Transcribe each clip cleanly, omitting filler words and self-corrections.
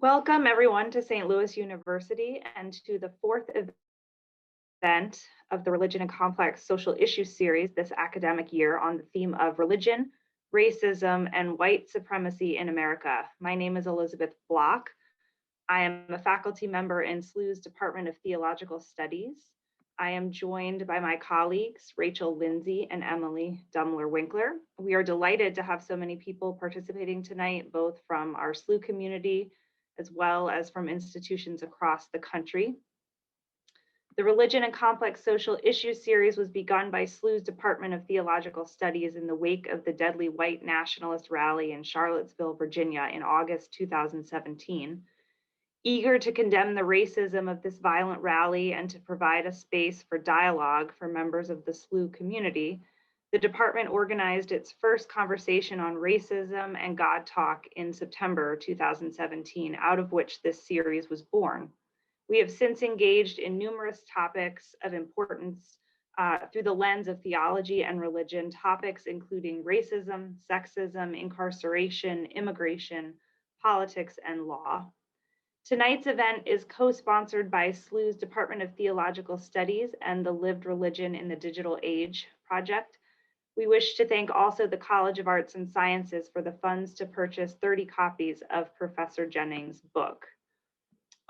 Welcome everyone to St. Louis University and to the fourth event of the Religion and Complex Social Issues series this academic year on the theme of religion, racism, and white supremacy in America. My name is Elizabeth Block. I am a faculty member in SLU's Department of Theological Studies. I am joined by my colleagues, Rachel Lindsay and Emily Dumler-Winkler. We are delighted to have so many people participating tonight, both from our SLU community as well as from institutions across the country. The Religion and Complex Social Issues series was begun by SLU's Department of Theological Studies in the wake of the deadly white nationalist rally in Charlottesville, Virginia in August 2017. Eager to condemn the racism of this violent rally and to provide a space for dialogue for members of the SLU community, the department organized its first conversation on racism and God Talk in September 2017, out of which this series was born. We have since engaged in numerous topics of importance through the lens of theology and religion, topics including racism, sexism, incarceration, immigration, politics, and law. Tonight's event is co-sponsored by SLU's Department of Theological Studies and the Lived Religion in the Digital Age project. We wish to thank also the College of Arts and Sciences for the funds to purchase 30 copies of Professor Jennings' book.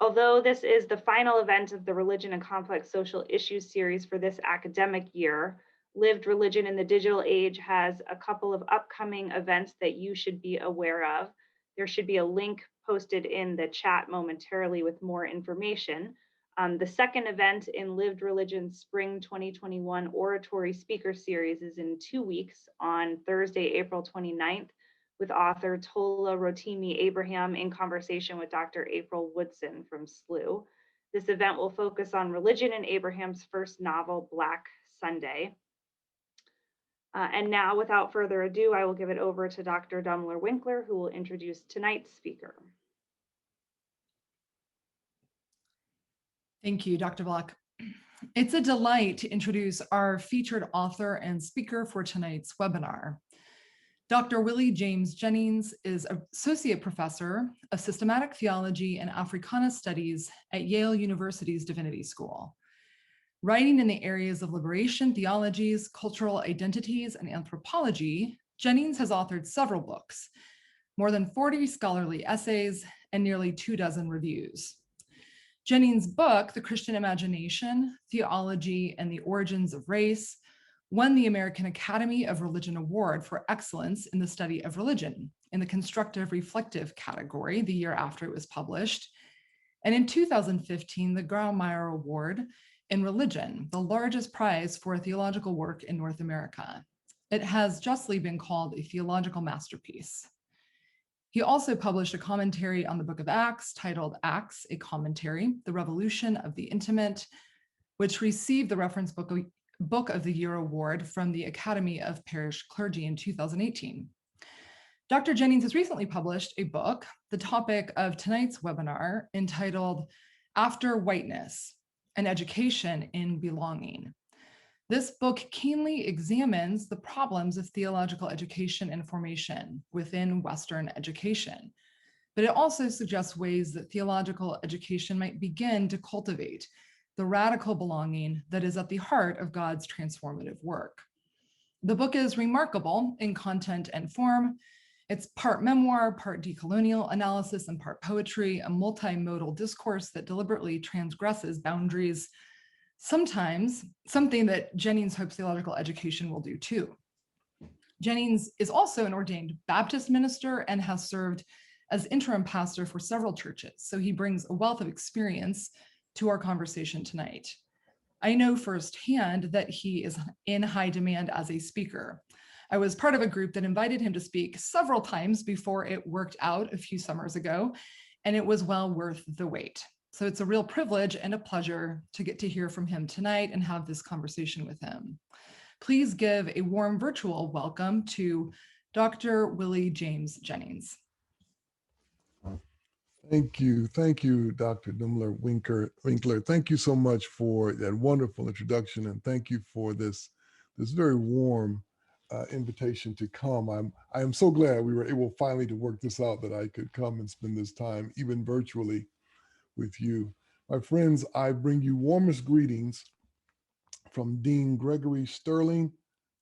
Although this is the final event of the Religion and Complex Social Issues series for this academic year, Lived Religion in the Digital Age has a couple of upcoming events that you should be aware of. There should be a link posted in the chat momentarily with more information. The second event in Lived Religion's Spring 2021 Oratory Speaker Series is in 2 weeks on Thursday, April 29th, with author Tola Rotimi Abraham in conversation with Dr. April Woodson from SLU. This event will focus on religion in Abraham's first novel, Black Sunday. And now, without further ado, I will give it over to Dr. Dumler-Winkler, who will introduce tonight's speaker. Thank you, Dr. Block. It's a delight to introduce our featured author and speaker for tonight's webinar. Dr. Willie James Jennings is Associate Professor of Systematic Theology and Africana Studies at Yale University's Divinity School. Writing in the areas of liberation theologies, cultural identities, and anthropology, Jennings has authored several books, more than 40 scholarly essays, and nearly 24 reviews. Jennings' book, The Christian Imagination, Theology, and the Origins of Race, won the American Academy of Religion Award for Excellence in the Study of Religion in the Constructive Reflective category the year after it was published, and in 2015, the Grawemeyer Award in Religion, the largest prize for a theological work in North America. It has justly been called a theological masterpiece. He also published a commentary on the Book of Acts titled Acts, a Commentary, The Revolution of the Intimate, which received the Reference Book of the Year Award from the Academy of Parish Clergy in 2018. Dr. Jennings has recently published a book, the topic of tonight's webinar, entitled After Whiteness, an Education in Belonging. This book keenly examines the problems of theological education and formation within Western education, but it also suggests ways that theological education might begin to cultivate the radical belonging that is at the heart of God's transformative work. The book is remarkable in content and form. It's part memoir, part decolonial analysis, and part poetry, a multimodal discourse that deliberately transgresses boundaries, sometimes something that Jennings hopes theological education will do too. Jennings is also an ordained Baptist minister and has served as interim pastor for several churches, so he brings a wealth of experience to our conversation tonight. I know firsthand that he is in high demand as a speaker. I was part of a group that invited him to speak several times before it worked out a few summers ago, and it was well worth the wait. So it's a real privilege and a pleasure to get to hear from him tonight and have this conversation with him. Please give a warm virtual welcome to Dr. Willie James Jennings. Thank you, Dr. Dumler-Winkler. Thank you so much for that wonderful introduction, and thank you for this very warm invitation to come. I am so glad we were able finally to work this out, that I could come and spend this time, even virtually, with you. My friends, I bring you warmest greetings from Dean Gregory Sterling,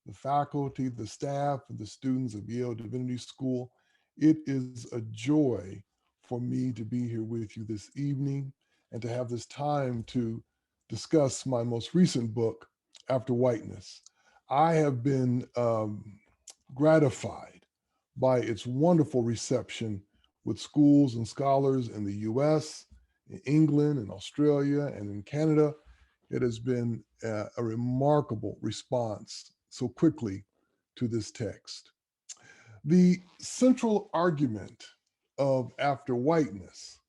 the faculty, the staff, and the students of Yale Divinity School. It is a joy for me to be here with you this evening and to have this time to discuss my most recent book, After Whiteness. I have been gratified by its wonderful reception with schools and scholars in the US, in England, in Australia, and in Canada. It has been a remarkable response so quickly to this text. The central argument of After Whiteness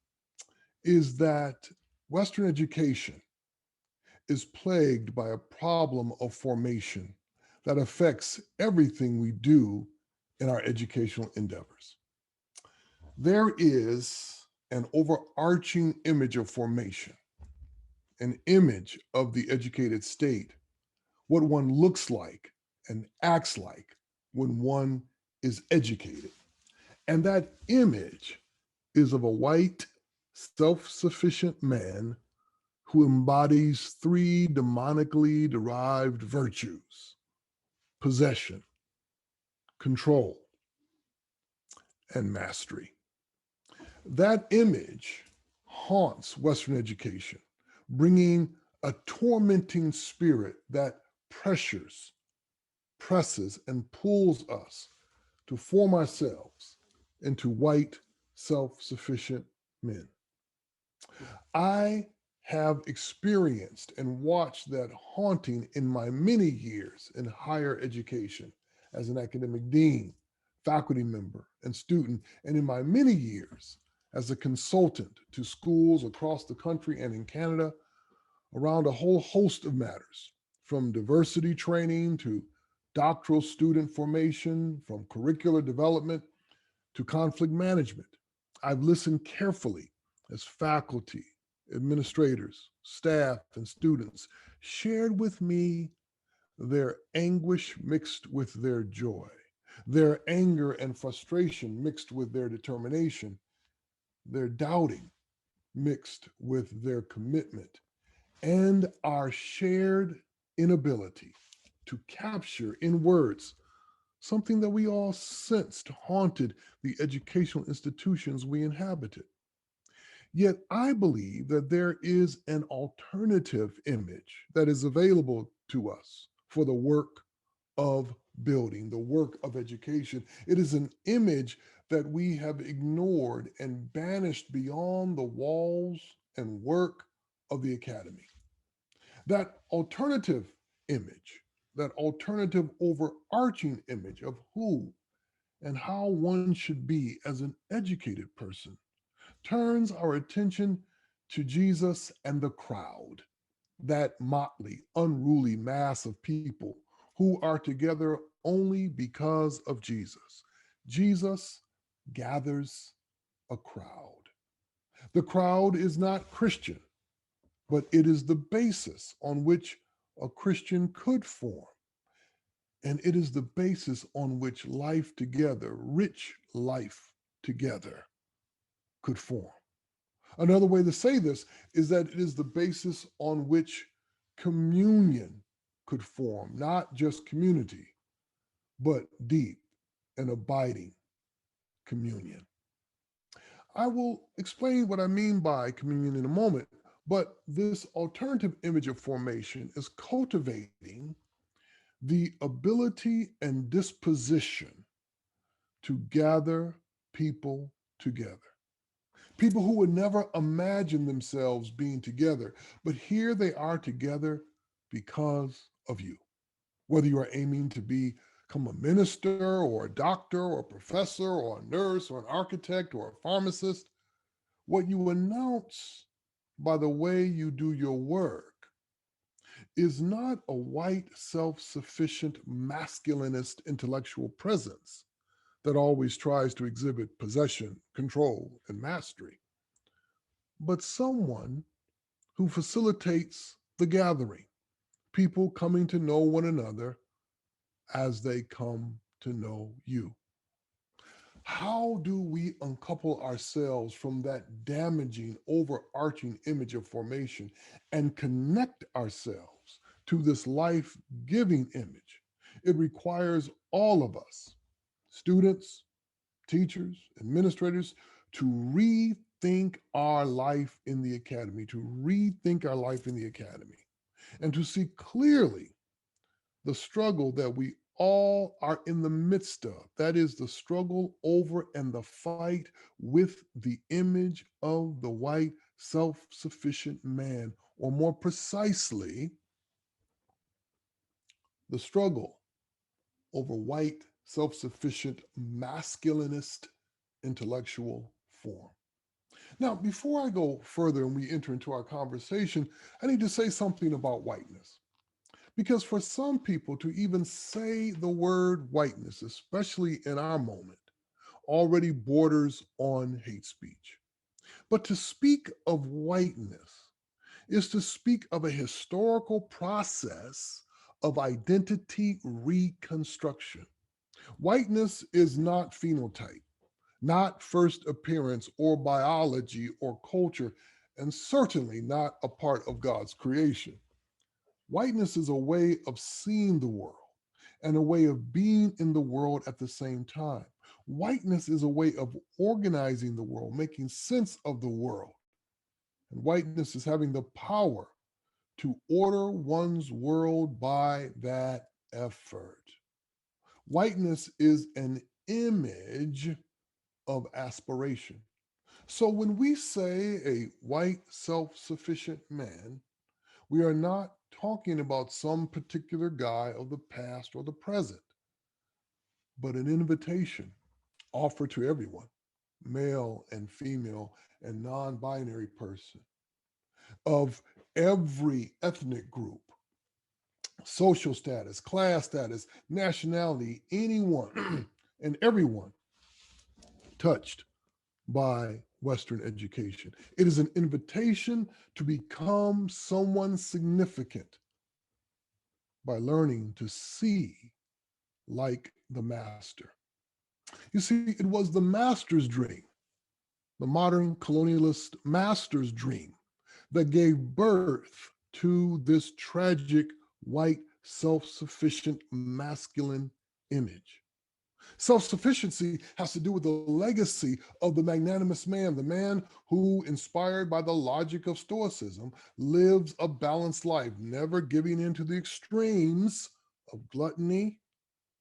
is that Western education is plagued by a problem of formation that affects everything we do in our educational endeavors. There is an overarching image of formation, an image of the educated state, what one looks like and acts like when one is educated. And that image is of a white, self sufficient man who embodies three demonically derived virtues: possession, control, and mastery. That image haunts Western education, bringing a tormenting spirit that presses, and pulls us to form ourselves into white, self sufficient men. I have experienced and watched that haunting in my many years in higher education as an academic dean, faculty member, and student, and in my many years as a consultant to schools across the country and in Canada around a whole host of matters, from diversity training to doctoral student formation, from curricular development to conflict management. I've listened carefully as faculty, administrators, staff, and students shared with me their anguish mixed with their joy, their anger and frustration mixed with their determination, their doubting mixed with their commitment, and our shared inability to capture in words something that we all sensed haunted the educational institutions we inhabited. Yet I believe that there is an alternative image that is available to us for the work of building, the work of education. It is an image that we have ignored and banished beyond the walls and work of the academy. That alternative image, that alternative overarching image of who and how one should be as an educated person, turns our attention to Jesus and the crowd, that motley, unruly mass of people who are together only because of Jesus. Jesus gathers a crowd. The crowd is not Christian, but it is the basis on which a Christian could form. And it is the basis on which life together, rich life together, could form. Another way to say this is that it is the basis on which communion could form, not just community, but deep and abiding communion. I will explain what I mean by communion in a moment, but this alternative image of formation is cultivating the ability and disposition to gather people together. People who would never imagine themselves being together, but here they are together because of you. Whether you are aiming to become a minister or a doctor or a professor or a nurse or an architect or a pharmacist, what you announce by the way you do your work is not a white, self sufficient, masculinist intellectual presence that always tries to exhibit possession, control, and mastery, but someone who facilitates the gathering, people coming to know one another as they come to know you? How do we uncouple ourselves from that damaging, overarching image of formation and connect ourselves to this life giving image? It requires all of us, students, teachers, administrators, to rethink our life in the academy, and to see clearly the struggle that we all are in the midst of. That is the struggle over and the fight with the image of the white self sufficient man, or more precisely, the struggle over white self sufficient masculinist intellectual form. Now, before I go further and we enter into our conversation, I need to say something about whiteness. Because for some people to even say the word whiteness, especially in our moment, already borders on hate speech. But to speak of whiteness is to speak of a historical process of identity reconstruction. Whiteness is not phenotype, not first appearance or biology or culture, and certainly not a part of God's creation. Whiteness is a way of seeing the world and a way of being in the world at the same time. Whiteness is a way of organizing the world, making sense of the world. And whiteness is having the power to order one's world by that effort. Whiteness is an image of aspiration. So when we say a white self sufficient man, we are not talking about some particular guy of the past or the present, but an invitation offered to everyone, male and female and non binary person, of every ethnic group, social status, class status, nationality, anyone and everyone touched by Western education. It is an invitation to become someone significant by learning to see like the master. You see, it was the master's dream, the modern colonialist master's dream, that gave birth to this tragic white self sufficient masculine image. Self sufficiency has to do with the legacy of the magnanimous man, the man who, inspired by the logic of Stoicism, lives a balanced life, never giving in to the extremes of gluttony,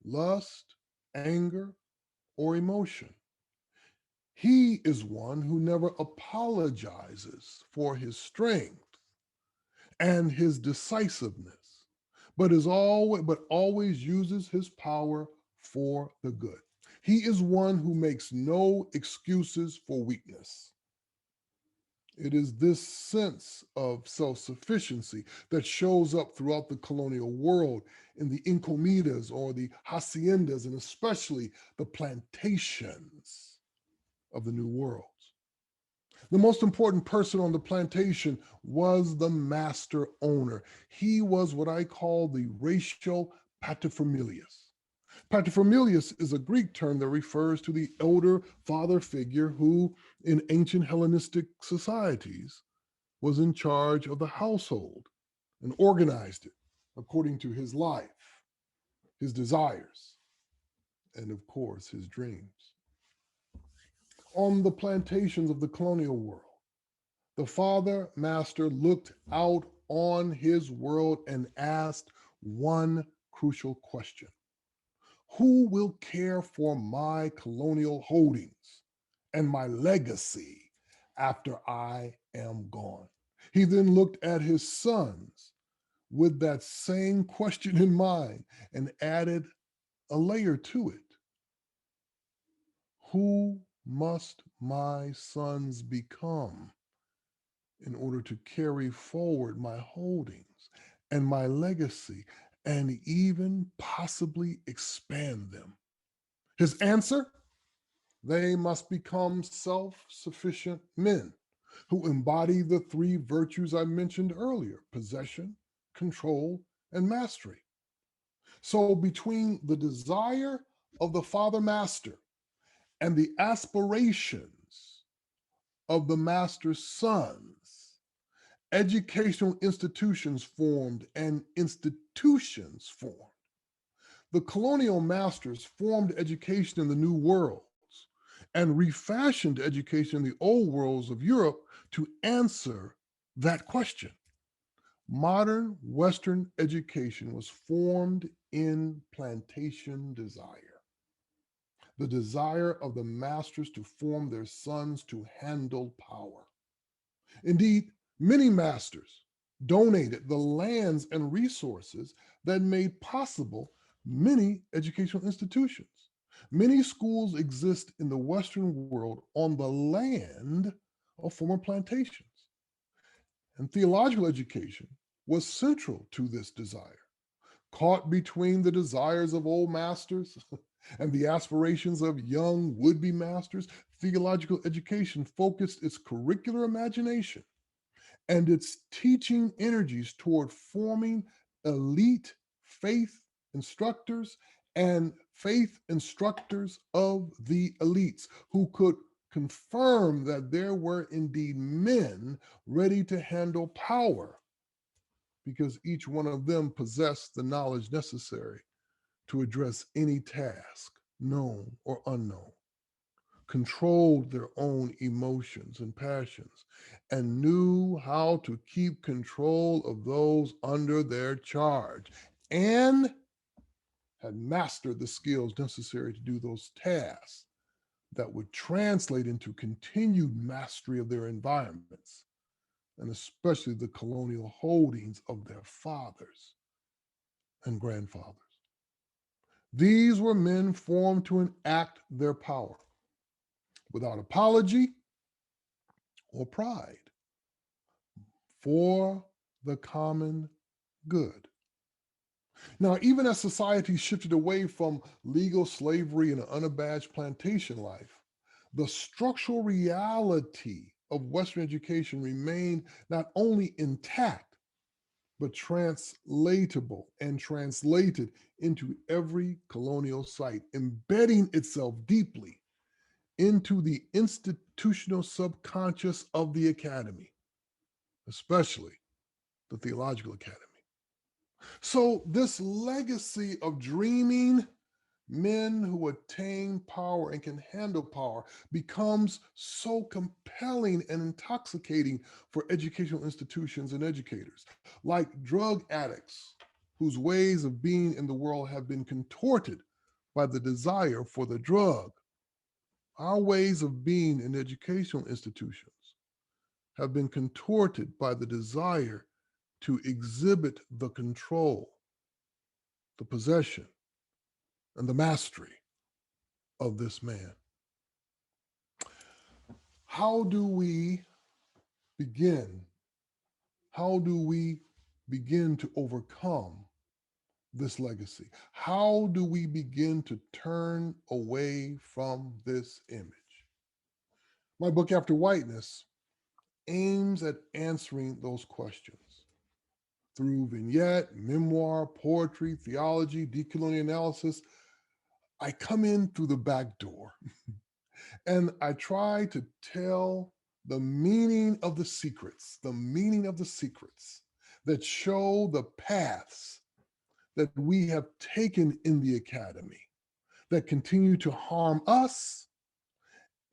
lust, anger, or emotion. He is one who never apologizes for his strength and his decisiveness, but always uses his power for the good. He is one who makes no excuses for weakness. It is this sense of self sufficiency that shows up throughout the colonial world in the encomiendas or the haciendas, and especially the plantations of the New World. The most important person on the plantation was the master owner. He was what I call the racial paterfamilias. Paterfamilias is a Greek term that refers to the elder father figure who, in ancient Hellenistic societies, was in charge of the household and organized it according to his life, his desires, and of course, his dreams. On the plantations of the colonial world, the father master looked out on his world and asked one crucial question: who will care for my colonial holdings and my legacy after I am gone? He then looked at his sons with that same question in mind and added a layer to it. Who must my sons become in order to carry forward my holdings and my legacy and even possibly expand them? His answer: they must become self sufficient men who embody the three virtues I mentioned earlier: possession, control, and mastery. So between the desire of the father master and the aspirations of the master's sons, educational institutions formed and institutions formed. The colonial masters formed education in the new worlds and refashioned education in the old worlds of Europe to answer that question. Modern Western education was formed in plantation desire, the desire of the masters to form their sons to handle power. Indeed, many masters donated the lands and resources that made possible many educational institutions. Many schools exist in the Western world on the land of former plantations. And theological education was central to this desire. Caught between the desires of old masters and the aspirations of young would be masters, theological education focused its curricular imagination and its teaching energies toward forming elite faith instructors and faith instructors of the elites who could confirm that there were indeed men ready to handle power because each one of them possessed the knowledge necessary to address any task, known or unknown, controlled their own emotions and passions, and knew how to keep control of those under their charge, and had mastered the skills necessary to do those tasks that would translate into continued mastery of their environments, and especially the colonial holdings of their fathers and grandfathers. These were men formed to enact their power without apology or pride for the common good. Now, even as society shifted away from legal slavery and unabashed plantation life, the structural reality of Western education remained not only intact, but translatable and translated into every colonial site, embedding itself deeply into the institutional subconscious of the academy, especially the Theological Academy. So, this legacy of dreaming men who attain power and can handle power becomes so compelling and intoxicating for educational institutions and educators, like drug addicts whose ways of being in the world have been contorted by the desire for the drug. Our ways of being in educational institutions have been contorted by the desire to exhibit the control, the possession, and the mastery of this man. How do we begin? How do we begin to overcome this legacy? How do we begin to turn away from this image? My book, After Whiteness, aims at answering those questions through vignette, memoir, poetry, theology, decolonial analysis. I come in through the back door and I try to tell the meaning of the secrets that show the paths that we have taken in the academy that continue to harm us,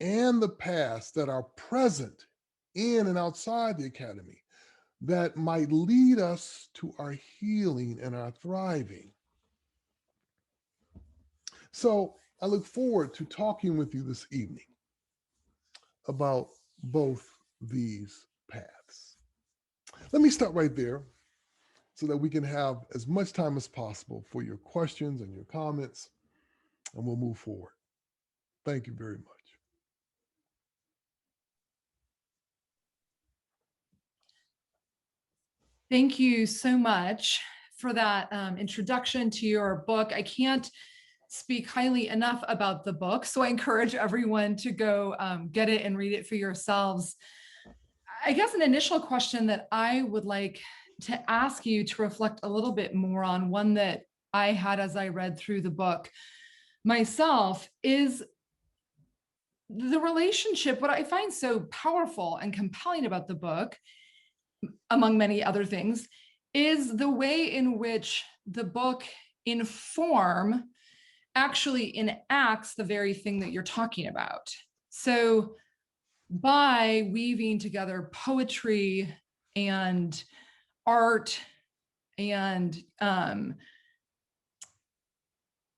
and the paths that are present in and outside the academy that might lead us to our healing and our thriving. So I look forward to talking with you this evening about both these paths. Let me start right there so that we can have as much time as possible for your questions and your comments, and we'll move forward. Thank you very much. Thank you so much for that introduction to your book. I can't speak highly enough about the book, so I encourage everyone to go get it and read it for yourselves. I guess an initial question that I would like to ask you to reflect a little bit more on, one that I had as I read through the book myself is the relationship. What I find so powerful and compelling about the book, among many other things, is the way in which the book in form actually enacts the very thing that you're talking about. So by weaving together poetry and art and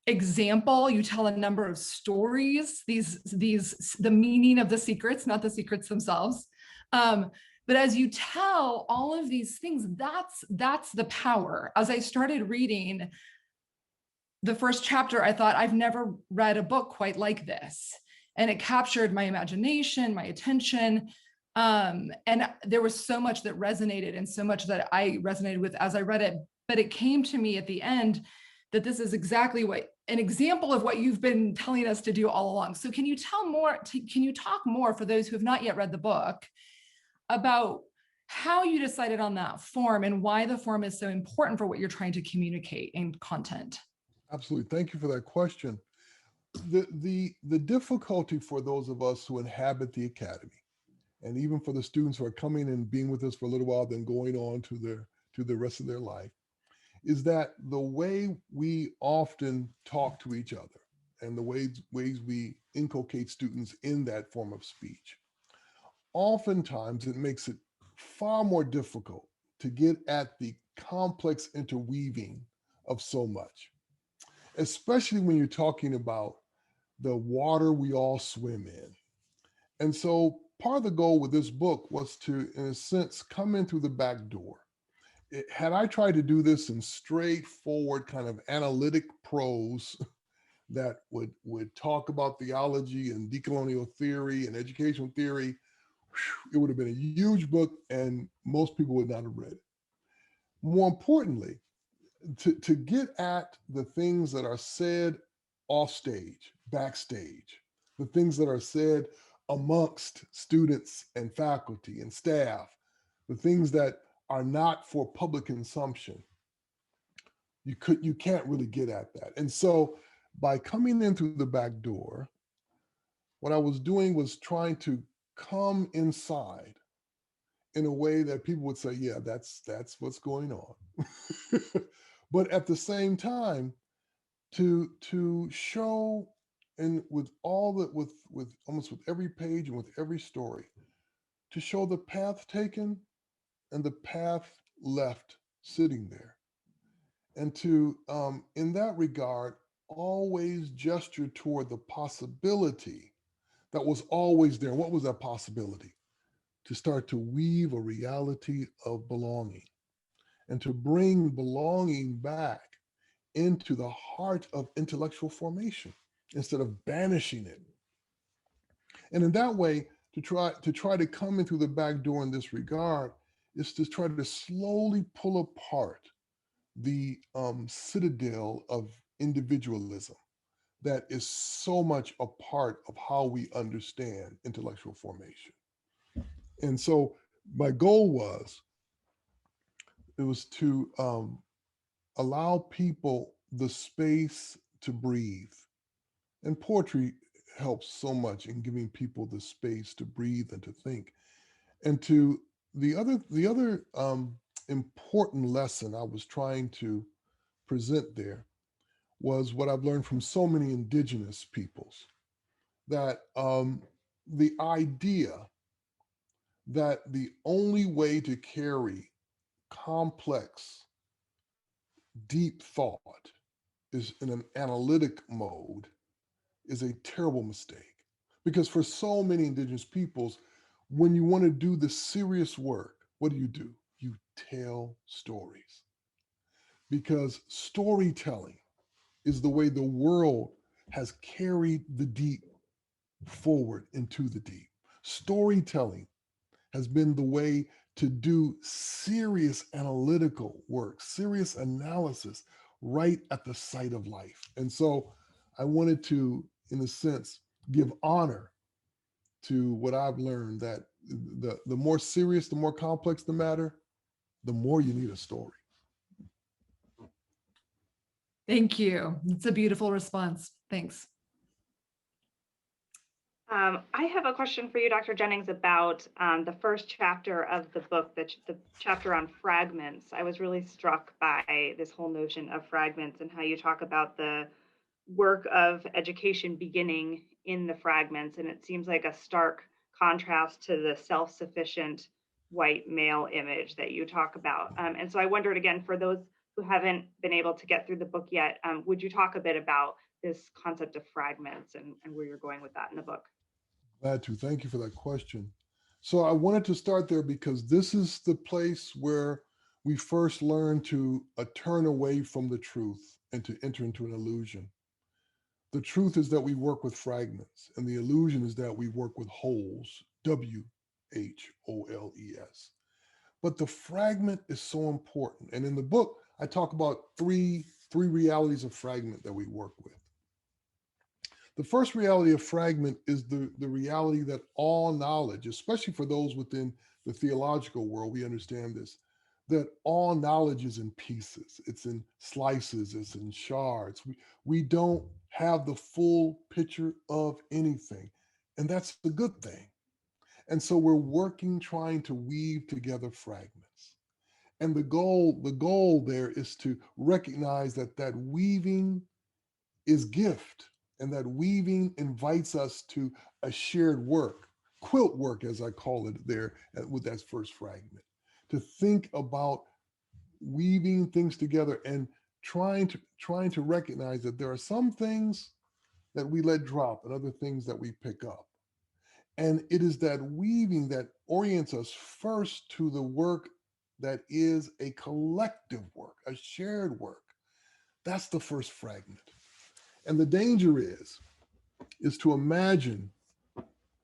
example, you tell a number of stories, the meaning of the secrets, not the secrets themselves. But as you tell all of these things, that's the power. As I started reading the first chapter, I thought, I've never read a book quite like this. And it captured my imagination, my attention. And there was so much that resonated and so much that I resonated with as I read it. But it came to me at the end that this is exactly an example of what you've been telling us to do all along. So can you talk more for those who have not yet read the book about how you decided on that form and why the form is so important for what you're trying to communicate in content? Absolutely. Thank you for that question. The difficulty for those of us who inhabit the academy, and even for the students who are coming and being with us for a little while, then going on to the rest of their life, is that the way we often talk to each other and the ways we inculcate students in that form of speech, oftentimes it makes it far more difficult to get at the complex interweaving of so much, especially when you're talking about the water we all swim in. And so part of the goal with this book was to, in a sense, come in through the back door. Had I tried to do this in straightforward kind of analytic prose that would talk about theology and decolonial theory and educational theory, it would have been a huge book and most people would not have read it. More importantly, to get at the things that are said off stage, backstage, the things that are said amongst students and faculty and staff, the things that are not for public consumption, you can't really get at that. And so by coming in through the back door, what I was doing was trying to come inside in a way that people would say, yeah, that's what's going on. But at the same time, to show, and with almost with every page and with every story, to show the path taken and the path left sitting there. And to, in that regard, always gesture toward the possibility that was always there. What was that possibility? To start to weave a reality of belonging and to bring belonging back into the heart of intellectual formation instead of banishing it. And in that way, to try to come in through the back door in this regard is to try to slowly pull apart the citadel of individualism that is so much a part of how we understand intellectual formation. And so my goal was to allow people the space to breathe. And poetry helps so much in giving people the space to breathe and to think. And to the other important lesson I was trying to present there was what I've learned from so many indigenous peoples, that the idea that the only way to carry complex, deep thought is in an analytic mode is a terrible mistake. Because for so many indigenous peoples, when you want to do the serious work, what do? You tell stories. Because storytelling is the way the world has carried the deep forward into the deep. Storytelling has been the way to do serious analytical work, serious analysis right at the site of life. And so I wanted to, in a sense, give honor to what I've learned, that the more serious, the more complex the matter, the more you need a story. Thank you. It's a beautiful response. Thanks. I have a question for you, Dr. Jennings, about the first chapter of the book, the chapter on fragments. I was really struck by this whole notion of fragments and how you talk about the work of education beginning in the fragments. And it seems like a stark contrast to the self-sufficient white male image that you talk about. And so I wondered again, for those who haven't been able to get through the book yet, would you talk a bit about this concept of fragments and where you're going with that in the book? Glad to. Thank you for that question. So I wanted to start there because this is the place where we first learn to turn away from the truth and to enter into an illusion. The truth is that we work with fragments, and the illusion is that we work with wholes, WHOLES. But the fragment is so important. And in the book, I talk about three realities of fragment that we work with. The first reality of fragment is the reality that all knowledge, especially for those within the theological world, we understand this, that all knowledge is in pieces, it's in slices, it's in shards. We don't have the full picture of anything. And that's the good thing. And so we're working, trying to weave together fragments. And the goal there is to recognize that that weaving is gift, and that weaving invites us to a shared work, quilt work, as I call it there with that first fragment, to think about weaving things together and trying to recognize that there are some things that we let drop and other things that we pick up. And it is that weaving that orients us first to the work that is a collective work, a shared work. That's the first fragment. And the danger is to imagine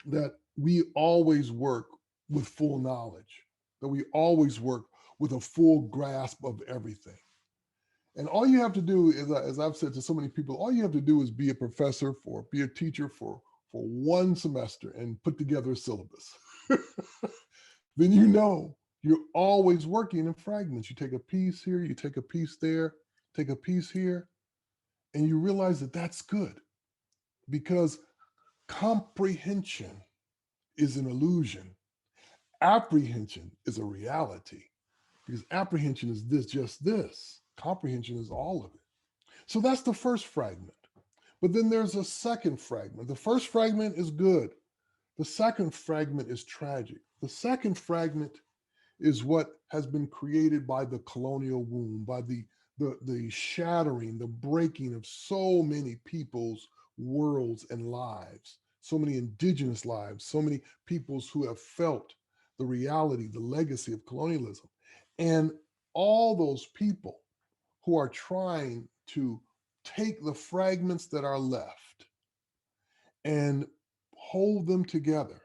that we always work with full knowledge, that we always work with a full grasp of everything. And all you have to do is, as I've said to so many people, all you have to do is be a professor be a teacher for one semester and put together a syllabus. Then you know you're always working in fragments. You take a piece here, you take a piece there, take a piece here, and you realize that that's good because comprehension is an illusion. Apprehension is a reality because apprehension is this, just this. Comprehension is all of it. So that's the first fragment. But then there's a second fragment. The first fragment is good. The second fragment is tragic. The second fragment is what has been created by the colonial womb, by the shattering, the breaking of so many people's worlds and lives, so many indigenous lives, so many peoples who have felt the reality, the legacy of colonialism. And all those people who are trying to take the fragments that are left and hold them together,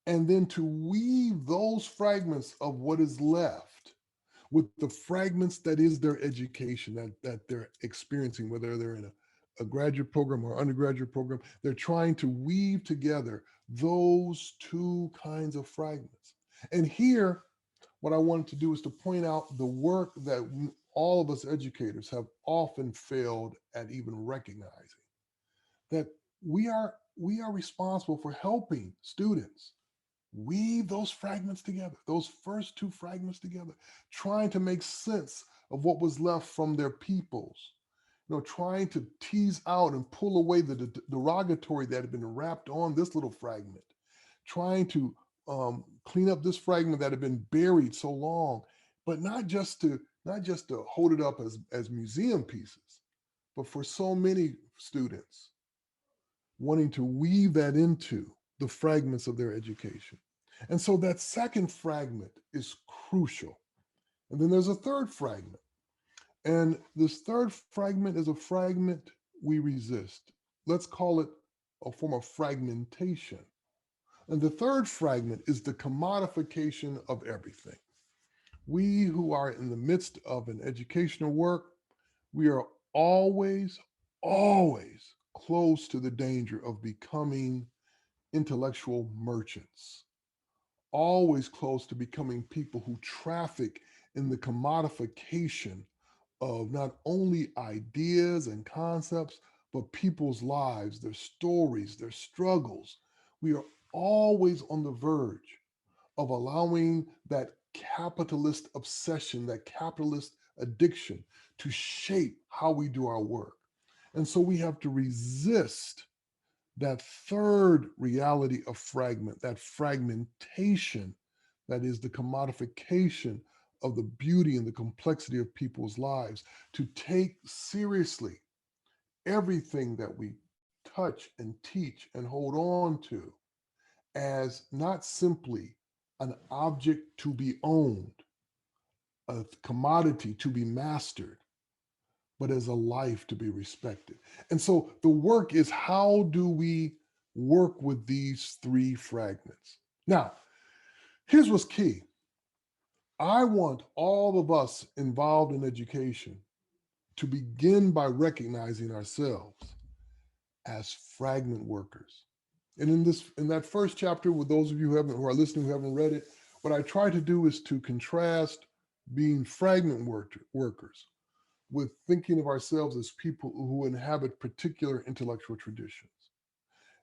and then to weave those fragments of what is left with the fragments that is their education that they're experiencing, whether they're in a graduate program or undergraduate program. They're trying to weave together those two kinds of fragments. And here, what I wanted to do is to point out the work that all of us educators have often failed at even recognizing, that we are responsible for helping students weave those fragments together, those first two fragments together, trying to make sense of what was left from their peoples, trying to tease out and pull away the derogatory that had been wrapped on this little fragment, trying to clean up this fragment that had been buried so long, but not just to hold it up as museum pieces, but for so many students wanting to weave that into the fragments of their education. And so that second fragment is crucial. And then there's a third fragment. And this third fragment is a fragment we resist. Let's call it a form of fragmentation. And the third fragment is the commodification of everything. We who are in the midst of an educational work, we are always, always close to the danger of becoming intellectual merchants, always close to becoming people who traffic in the commodification of not only ideas and concepts, but people's lives, their stories, their struggles. We are always on the verge of allowing that capitalist obsession, that capitalist addiction to shape how we do our work. And so we have to resist that third reality of fragment, that fragmentation, that is the commodification of the beauty and the complexity of people's lives, to take seriously everything that we touch and teach and hold on to as not simply an object to be owned, a commodity to be mastered, but as a life to be respected. And so the work is, how do we work with these three fragments? Now, here's what's key. I want all of us involved in education to begin by recognizing ourselves as fragment workers. And in that first chapter, with those of you who are listening who haven't read it, what I try to do is to contrast being fragment workers with thinking of ourselves as people who inhabit particular intellectual traditions.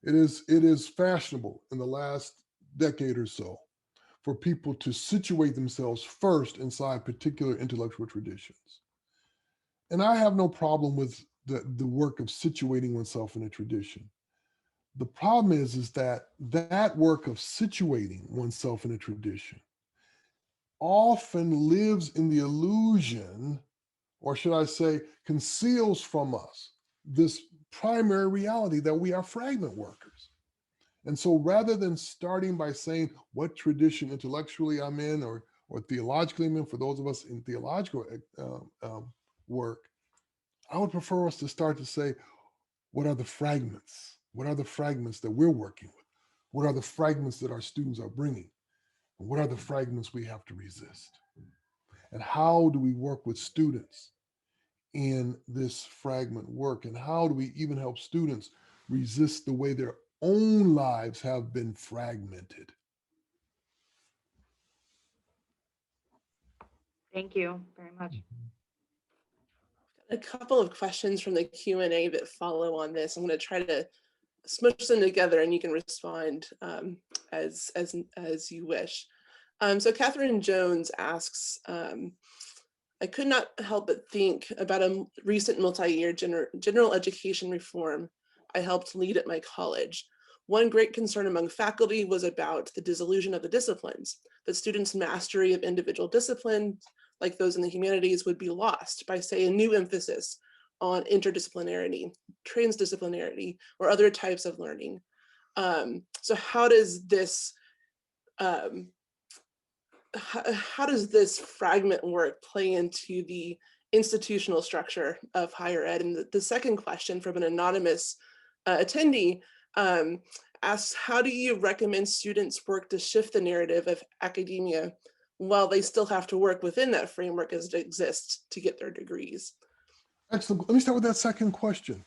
It is fashionable in the last decade or so for people to situate themselves first inside particular intellectual traditions. And I have no problem with the work of situating oneself in a tradition. The problem is that that work of situating oneself in a tradition often lives in the illusion, or should I say, conceals from us this primary reality that we are fragment workers. And so rather than starting by saying what tradition intellectually I'm in, or theologically I'm in, for those of us in theological work, I would prefer us to start to say, what are the fragments? What are the fragments that we're working with? What are the fragments that our students are bringing? And what are the fragments we have to resist? And how do we work with students in this fragment work? And how do we even help students resist the way their own lives have been fragmented? Thank you very much. A couple of questions from the Q&A that follow on this. I'm going to try to smush them together and you can respond as you wish. So Catherine Jones asks, I could not help but think about a recent multi-year general education reform I helped lead at my college. One great concern among faculty was about the dissolution of the disciplines, that students' mastery of individual disciplines, like those in the humanities, would be lost by, say, a new emphasis on interdisciplinarity, transdisciplinarity, or other types of learning. So how does this fragment work play into the institutional structure of higher ed? And the second question from an anonymous attendee asks, how do you recommend students work to shift the narrative of academia while they still have to work within that framework as it exists to get their degrees? Excellent. Let me start with that second question.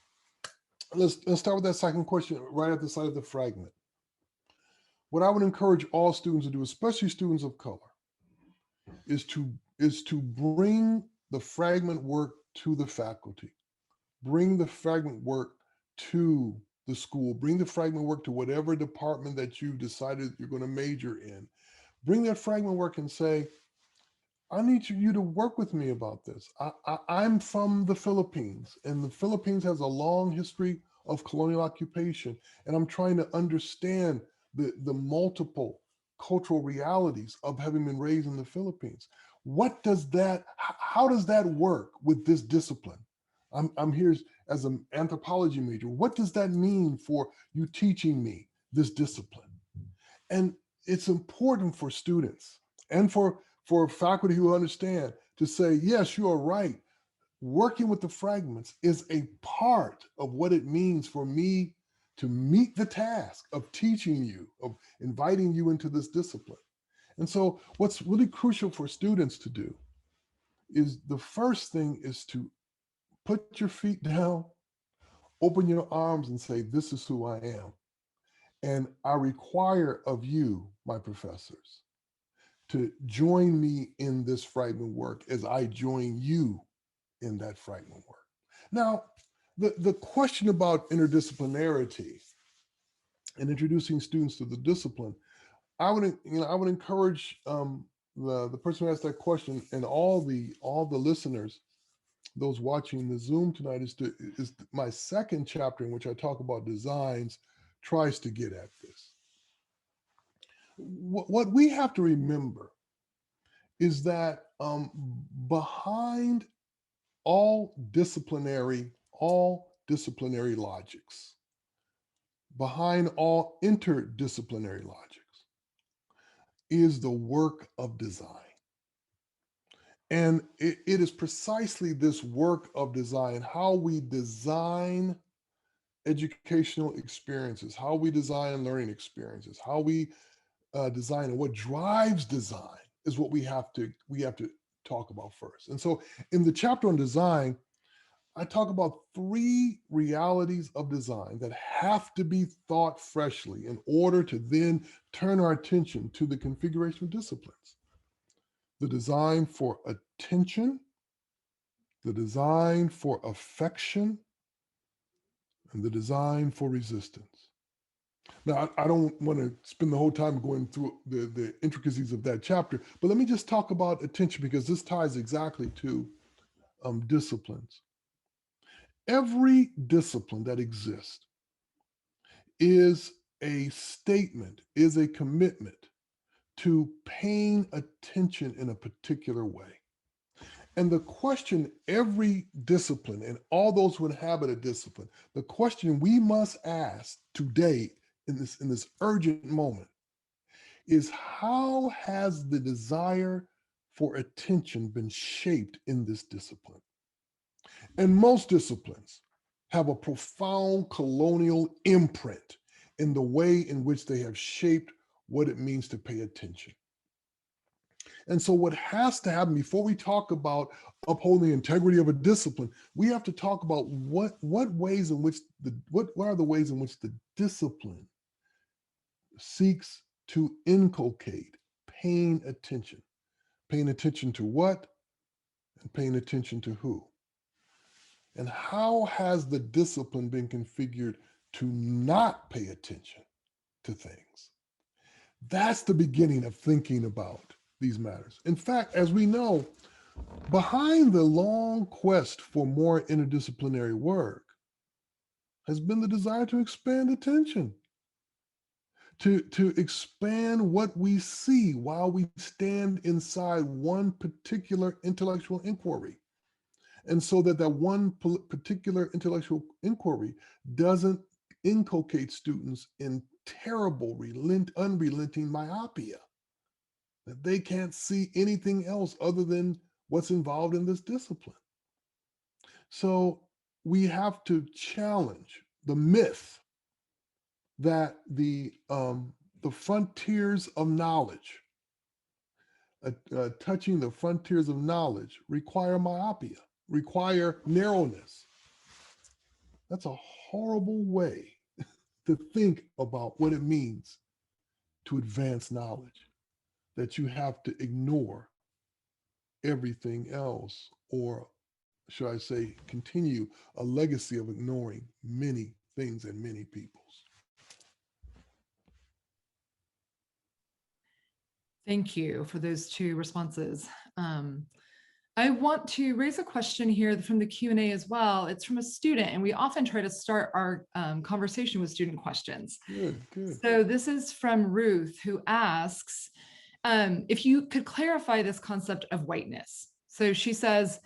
Let's start with that second question right at the side of the fragment. What I would encourage all students to do, especially students of color, is to bring the fragment work to the faculty, bring the fragment work to the school, bring the fragment work to whatever department that you've decided you're going to major in. Bring that fragment work and say, I need you to work with me about this. I'm from the Philippines, and the Philippines has a long history of colonial occupation, and I'm trying to understand the multiple cultural realities of having been raised in the Philippines. How does that work with this discipline? I'm here as an anthropology major. What does that mean for you teaching me this discipline? And it's important for students and for faculty who understand to say, yes, you are right. Working with the fragments is a part of what it means for me to meet the task of teaching you, of inviting you into this discipline. And so what's really crucial for students to do is, the first thing is to put your feet down, open your arms and say, this is who I am. And I require of you, my professors, to join me in this fragment work as I join you in that fragment work. Now, the question about interdisciplinarity and introducing students to the discipline, I would encourage the person who asked that question and all the listeners, those watching the Zoom tonight, is my second chapter in which I talk about designs tries to get at this. What we have to remember is that behind all disciplinary logics, behind all interdisciplinary logics, is the work of design. And it is precisely this work of design, how we design educational experiences, how we design learning experiences, how we design, and what drives design is what we have to talk about first. And so in the chapter on design, I talk about 3 realities of design that have to be thought freshly in order to then turn our attention to the configuration of disciplines. The design for attention, the design for affection, and the design for resistance. Now, I don't want to spend the whole time going through the intricacies of that chapter, but let me just talk about attention, because this ties exactly to disciplines. Every discipline that exists is a statement, is a commitment to paying attention in a particular way. And the question every discipline and all those who inhabit a discipline, the question we must ask today in this urgent moment is, how has the desire for attention been shaped in this discipline? And most disciplines have a profound colonial imprint in the way in which they have shaped what it means to pay attention. And so what has to happen before we talk about upholding the integrity of a discipline, we have to talk about what are the ways in which the discipline seeks to inculcate paying attention. Paying attention to what and paying attention to who? And how has the discipline been configured to not pay attention to things? That's the beginning of thinking about these matters. In fact, as we know, behind the long quest for more interdisciplinary work has been the desire to expand attention, to expand what we see while we stand inside one particular intellectual inquiry. And so that one particular intellectual inquiry doesn't inculcate students in terrible, unrelenting myopia, that they can't see anything else other than what's involved in this discipline. So we have to challenge the myth that the frontiers of knowledge, touching the frontiers of knowledge, require myopia, require narrowness. That's a horrible way to think about what it means to advance knowledge, that you have to ignore everything else, or should I say, continue a legacy of ignoring many things and many peoples. Thank you for those 2 responses. I want to raise a question here from the Q&A as well. It's from a student, and we often try to start our conversation with student questions. Good. So this is from Ruth, who asks if you could clarify this concept of whiteness. So she says,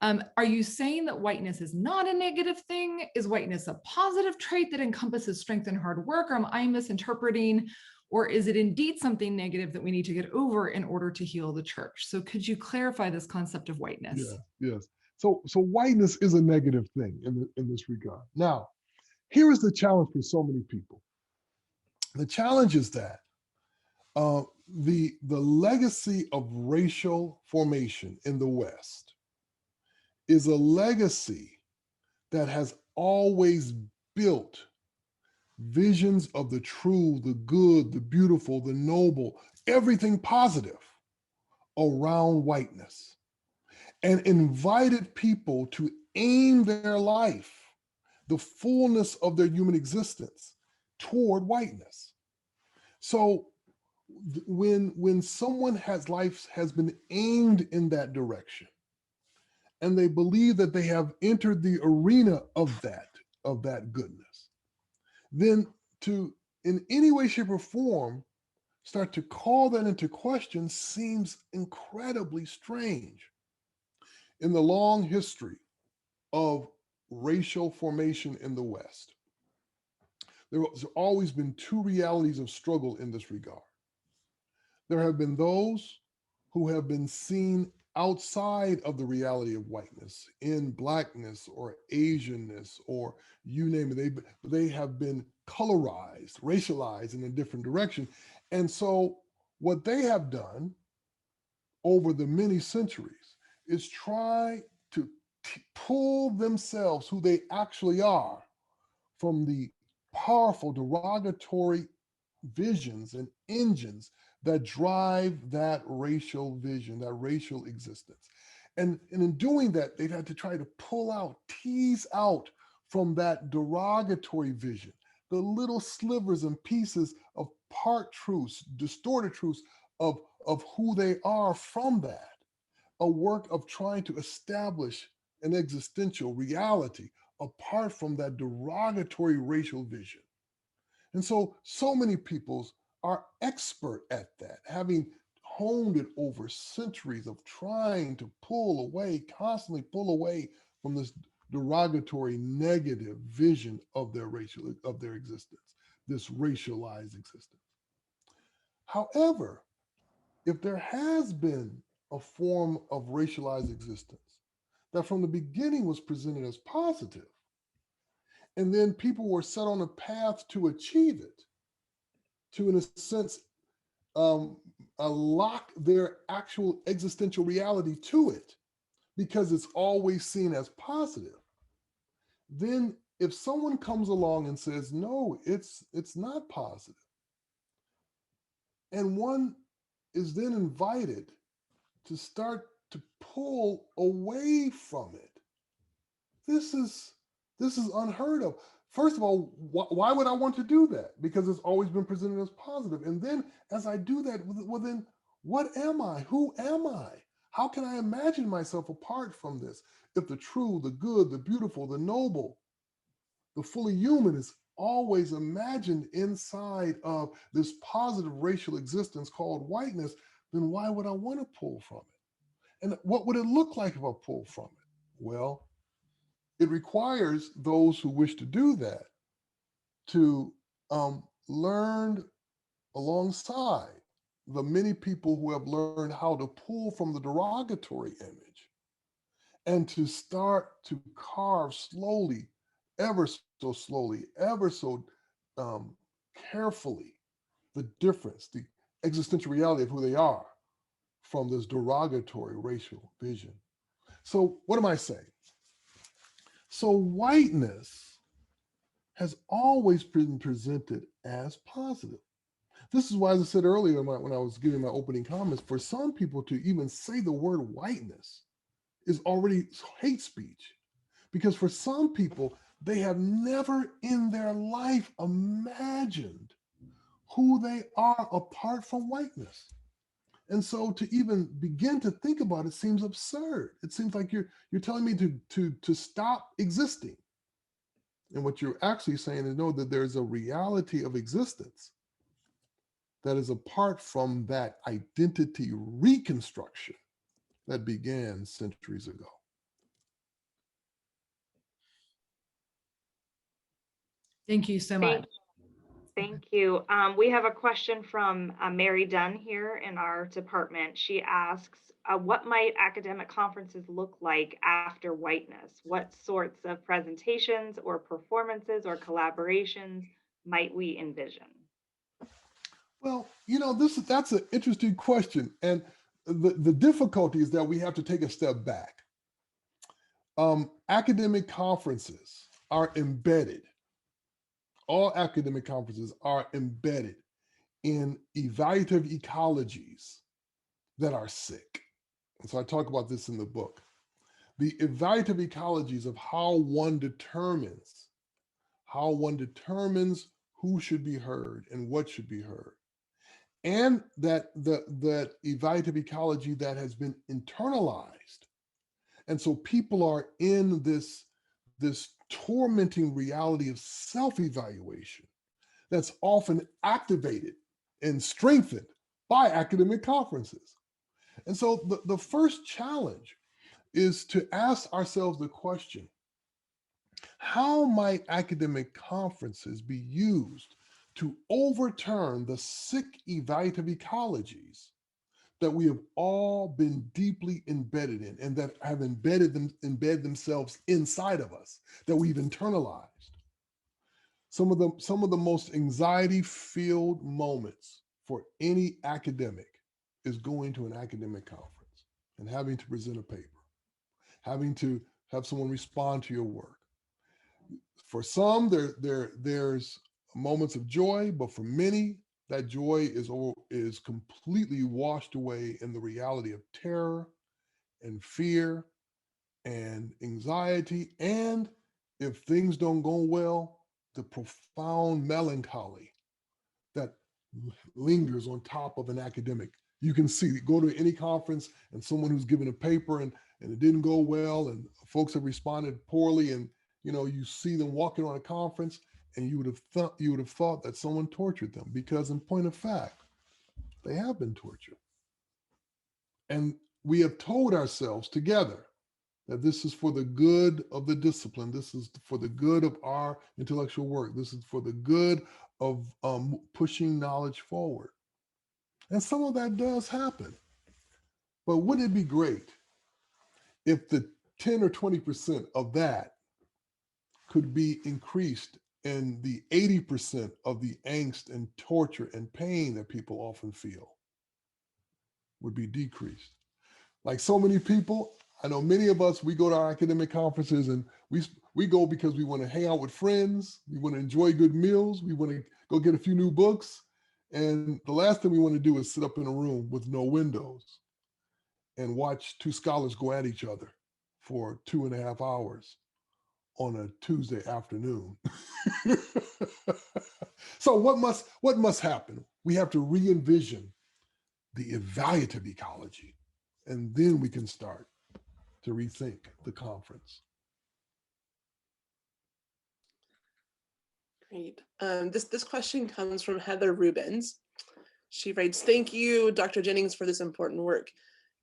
are you saying that whiteness is not a negative thing? Is whiteness a positive trait that encompasses strength and hard work? Or am I misinterpreting? Or is it indeed something negative that we need to get over in order to heal the church? So could you clarify this concept of whiteness? Yes. So whiteness is a negative thing in this regard. Now, here is the challenge for so many people. The challenge is that the legacy of racial formation in the West is a legacy that has always built visions of the true, the good, the beautiful, the noble, everything positive around whiteness. and invited people to aim their life, the fullness of their human existence, toward whiteness. So when someone has life has been aimed in that direction, and they believe that they have entered the arena of that goodness, then to in any way, shape, or form start to call that into question seems incredibly strange. In the long history of racial formation in the West, there has always been two realities of struggle in this regard. There have been those who have been seen outside of the reality of whiteness, in blackness or Asianness, or you name it. They have been colorized, racialized in a different direction. And so what they have done over the many centuries is try to pull themselves, who they actually are, from the powerful derogatory visions and engines that drive that racial vision, that racial existence. And in doing that, they've had to try to tease out from that derogatory vision, the little slivers and pieces of part truths, distorted truths of who they are from that. A work of trying to establish an existential reality apart from that derogatory racial vision. And so many peoples are expert at that, having honed it over centuries of trying to constantly pull away from this derogatory, negative vision of their existence, this racialized existence. However, if there has been a form of racialized existence that from the beginning was presented as positive, and then people were set on a path to achieve it, to, in a sense, lock their actual existential reality to it, because it's always seen as positive. Then if someone comes along and says, no, it's not positive, and one is then invited to start to pull away from it, this is unheard of. First of all, why would I want to do that? Because it's always been presented as positive. And then as I do that, well, then what am I? Who am I? How can I imagine myself apart from this? If the true, the good, the beautiful, the noble, the fully human is always imagined inside of this positive racial existence called whiteness, then why would I want to pull from it? And what would it look like if I pulled from it? Well, it requires those who wish to do that to learn alongside the many people who have learned how to pull from the derogatory image and to start to carve slowly, ever so slowly, ever so carefully, the difference, the existential reality of who they are from this derogatory racial vision. So, what am I saying? So, whiteness has always been presented as positive. This is why, as I said earlier when I was giving my opening comments, for some people to even say the word whiteness is already hate speech. Because for some people, they have never in their life imagined who they are apart from whiteness. And so to even begin to think about it seems absurd. It seems like you're telling me to stop existing. And what you're actually saying is no, that there's a reality of existence that is apart from that identity reconstruction that began centuries ago. Thank you so much. Thank you. We have a question from Mary Dunn here in our department. She asks, what might academic conferences look like after whiteness? What sorts of presentations or performances or collaborations might we envision? Well, that's an interesting question. And the difficulty is that we have to take a step back. Academic conferences are embedded. All academic conferences are embedded in evaluative ecologies that are sick. And so I talk about this in the book. the evaluative ecologies of how one determines who should be heard and what should be heard. And that evaluative ecology that has been internalized. And so people are in this tormenting reality of self-evaluation that's often activated and strengthened by academic conferences. And so the first challenge is to ask ourselves the question, how might academic conferences be used to overturn the sick evaluative ecologies that we have all been deeply embedded in and that have embedded themselves inside of us, that we've internalized? Some of the most anxiety-filled moments for any academic is going to an academic conference and having to present a paper, having to have someone respond to your work. For some, there's moments of joy, but for many, that joy is completely washed away in the reality of terror and fear and anxiety, and if things don't go well, the profound melancholy that lingers on top of an academic. You can see, go to any conference and someone who's given a paper and it didn't go well and folks have responded poorly, and you see them walking on a conference and you would have thought that someone tortured them, because in point of fact, they have been tortured. And we have told ourselves together that this is for the good of the discipline. This is for the good of our intellectual work. This is for the good of pushing knowledge forward. And some of that does happen. But wouldn't it be great if the 10 or 20% of that could be increased and the 80% of the angst and torture and pain that people often feel would be decreased? Like so many people, I know many of us, we go to our academic conferences and we go because we want to hang out with friends, we want to enjoy good meals, we want to go get a few new books. And the last thing we want to do is sit up in a room with no windows and watch two scholars go at each other for 2.5 hours on a Tuesday afternoon. So what must happen? We have to re-envision the evaluative ecology, and then we can start to rethink the conference. Great. This question comes from Heather Rubens. She writes, "Thank you, Dr. Jennings, for this important work.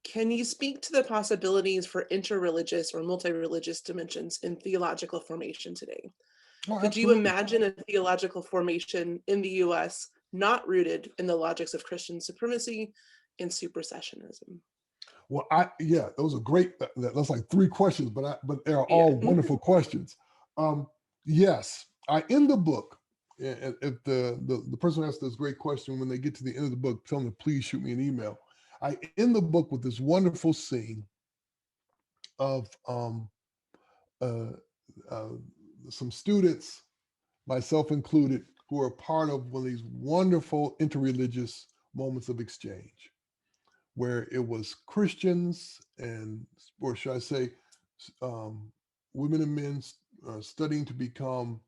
Can you speak to the possibilities for interreligious or multi-religious dimensions in theological formation today? Could you imagine a theological formation in the US not rooted in the logics of Christian supremacy and supersessionism?" Well, those are great. That's like 3 questions, but they are all wonderful questions. Yes, I end the book. If the person who asked this great question, when they get to the end of the book, tell them to please shoot me an email. I end the book with this wonderful scene of some students, myself included, who are part of one of these wonderful interreligious moments of exchange, where it was Christians and, or should I say, women and men studying to become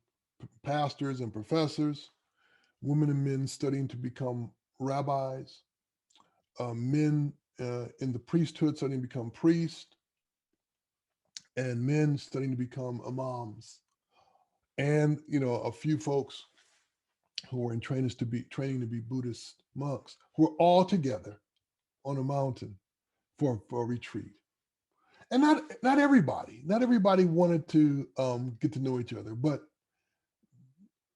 pastors and professors, women and men studying to become rabbis, men in the priesthood studying to become priests, and men studying to become imams, and a few folks who were in training to be Buddhist monks, who were all together on a mountain for a retreat. And not everybody wanted to get to know each other, but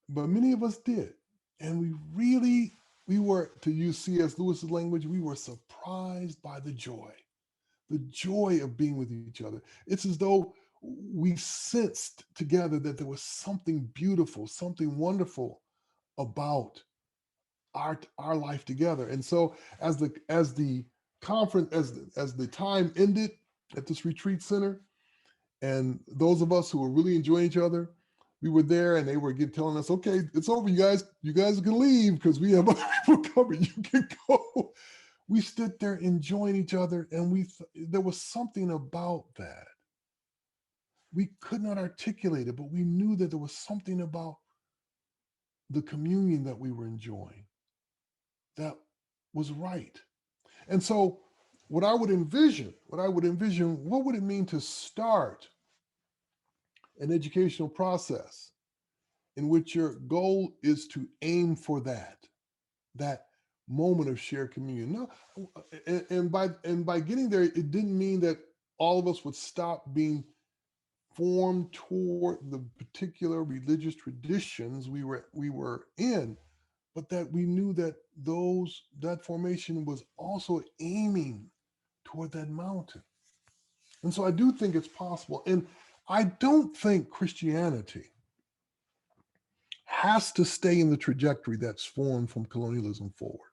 many of us did. And we were, to use C.S. Lewis's language, we were surprised by the joy of being with each other. It's as though we sensed together that there was something beautiful, something wonderful about our life together. And so as the conference, as the time ended at this retreat center, and those of us who were really enjoying each other, we were there, and they were telling us, "Okay, it's over. You guys can leave because we have other people coming. You can go." We stood there enjoying each other, and there was something about that we could not articulate it, but we knew that there was something about the communion that we were enjoying that was right. And so what would it mean to start an educational process in which your goal is to aim for that moment of shared communion? No, and by getting there, it didn't mean that all of us would stop being formed toward the particular religious traditions we were in, but that we knew that that formation was also aiming toward that mountain. And so I do think it's possible. And I don't think Christianity has to stay in the trajectory that's formed from colonialism forward.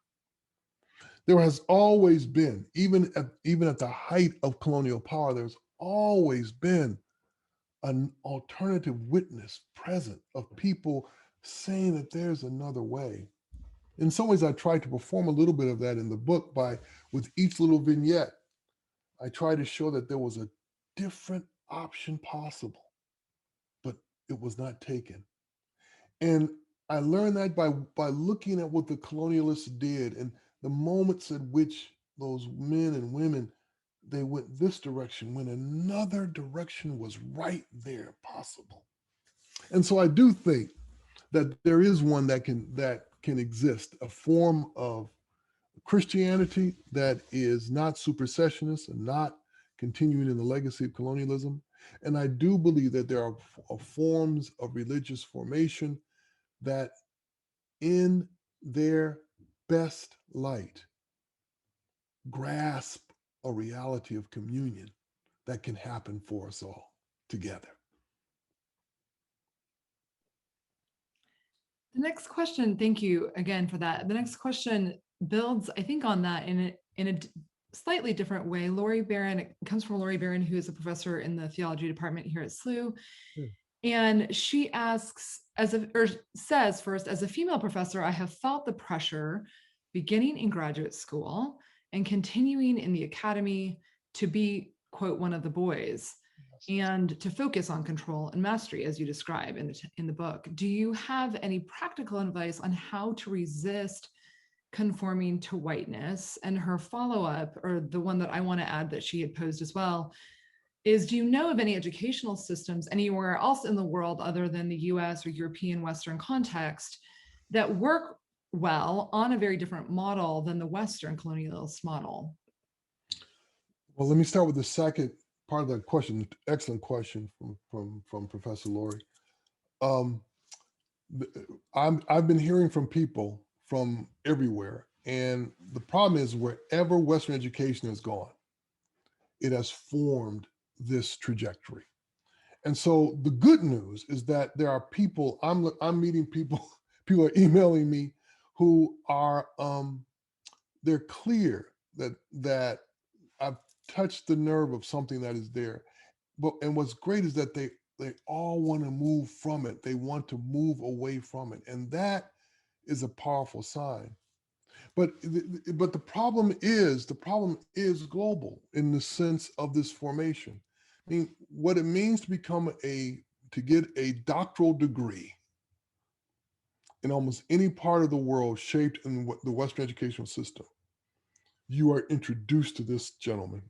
There has always been, even at the height of colonial power, there's always been an alternative witness present of people saying that there's another way. In some ways, I tried to perform a little bit of that in the book with each little vignette. I tried to show that there was a different option possible, but it was not taken. And I learned that by looking at what the colonialists did and the moments at which those men and women, they went this direction when another direction was right there possible. And so I do think that there is one that can exist, a form of Christianity that is not supersessionist and not continuing in the legacy of colonialism. And I do believe that there are forms of religious formation that, in their best light, grasp a reality of communion that can happen for us all together. The next question, thank you again for that. The next question builds, I think, on that in a slightly different way. Lori Barron, it comes from Lori Barron, who is a professor in the theology department here at SLU. And she asks, says first, as a female professor, I have felt the pressure beginning in graduate school and continuing in the academy to be, quote, one of the boys, and to focus on control and mastery, as you describe in the book. Do you have any practical advice on how to resist conforming to whiteness? And her follow-up, or the one that I want to add that she had posed as well, is, do you know of any educational systems anywhere else in the world other than the US or European Western context that work well on a very different model than the Western colonialist model? Well, let me start with the second part of that question. Excellent question from Professor Lori. I've been hearing from people from everywhere, and the problem is wherever Western education has gone, it has formed this trajectory. And so the good news is that there are people, I'm meeting people, people are emailing me who are, they're clear that I've touched the nerve of something that is there. And what's great is that they all want to move from it. They want to move away from it. And that is a powerful sign. But the problem is global in the sense of this formation. I mean, what it means to get a doctoral degree in almost any part of the world shaped in the Western educational system, you are introduced to this gentleman.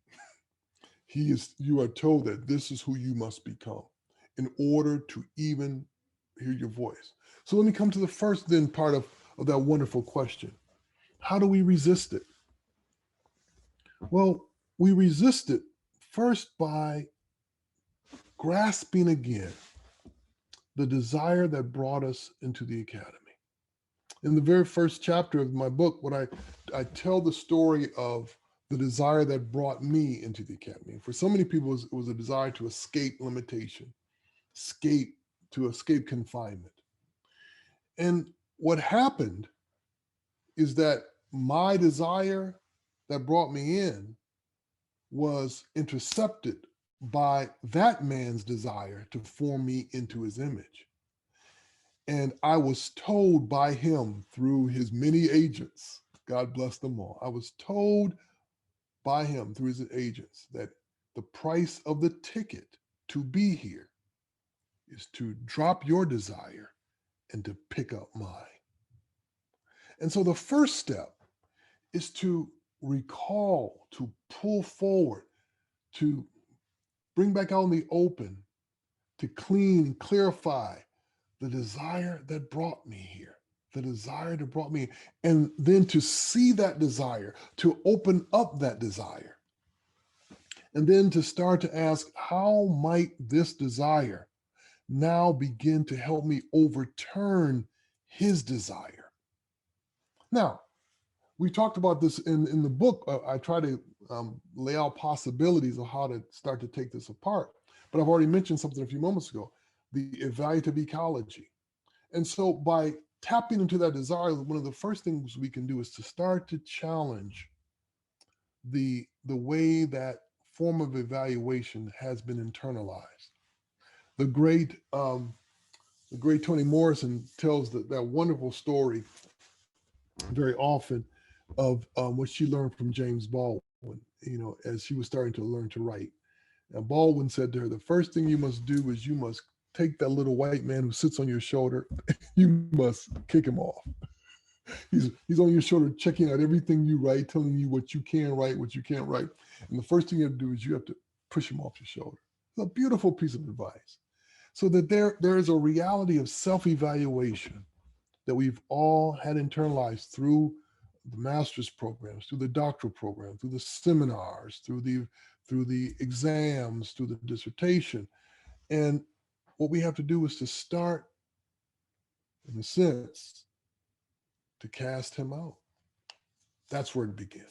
You are told that this is who you must become in order to even hear your voice. So let me come to the first then part of that wonderful question. How do we resist it? Well, we resist it first by grasping again the desire that brought us into the academy. In the very first chapter of my book, I tell the story of the desire that brought me into the academy. For so many people, it was a desire to escape limitation, to escape confinement. And what happened is that my desire that brought me in was intercepted by that man's desire to form me into his image. And I was told by him through his many agents, God bless them all, I was told by him through his agents that the price of the ticket to be here is to drop your desire and to pick up mine. And so the first step is to recall, to pull forward, to bring back out in the open, to clean, clarify the desire that brought me here, the desire that brought me, and then to see that desire, to open up that desire, and then to start to ask, how might this desire now begin to help me overturn his desire? Now, we talked about this in the book. I try to lay out possibilities of how to start to take this apart. But I've already mentioned something a few moments ago, the evaluative ecology. And so by tapping into that desire, one of the first things we can do is to start to challenge the way that form of evaluation has been internalized. The great Toni Morrison tells that wonderful story very often of what she learned from James Baldwin, as she was starting to learn to write. And Baldwin said to her, the first thing you must do is you must take that little white man who sits on your shoulder, you must kick him off. He's on your shoulder, checking out everything you write, telling you what you can write, what you can't write. And the first thing you have to do is you have to push him off your shoulder. It's a beautiful piece of advice. So that there is a reality of self-evaluation that we've all had internalized through the master's programs, through the doctoral program, through the seminars, through the exams, through the dissertation. And what we have to do is to start, in a sense, to cast him out. That's where it begins.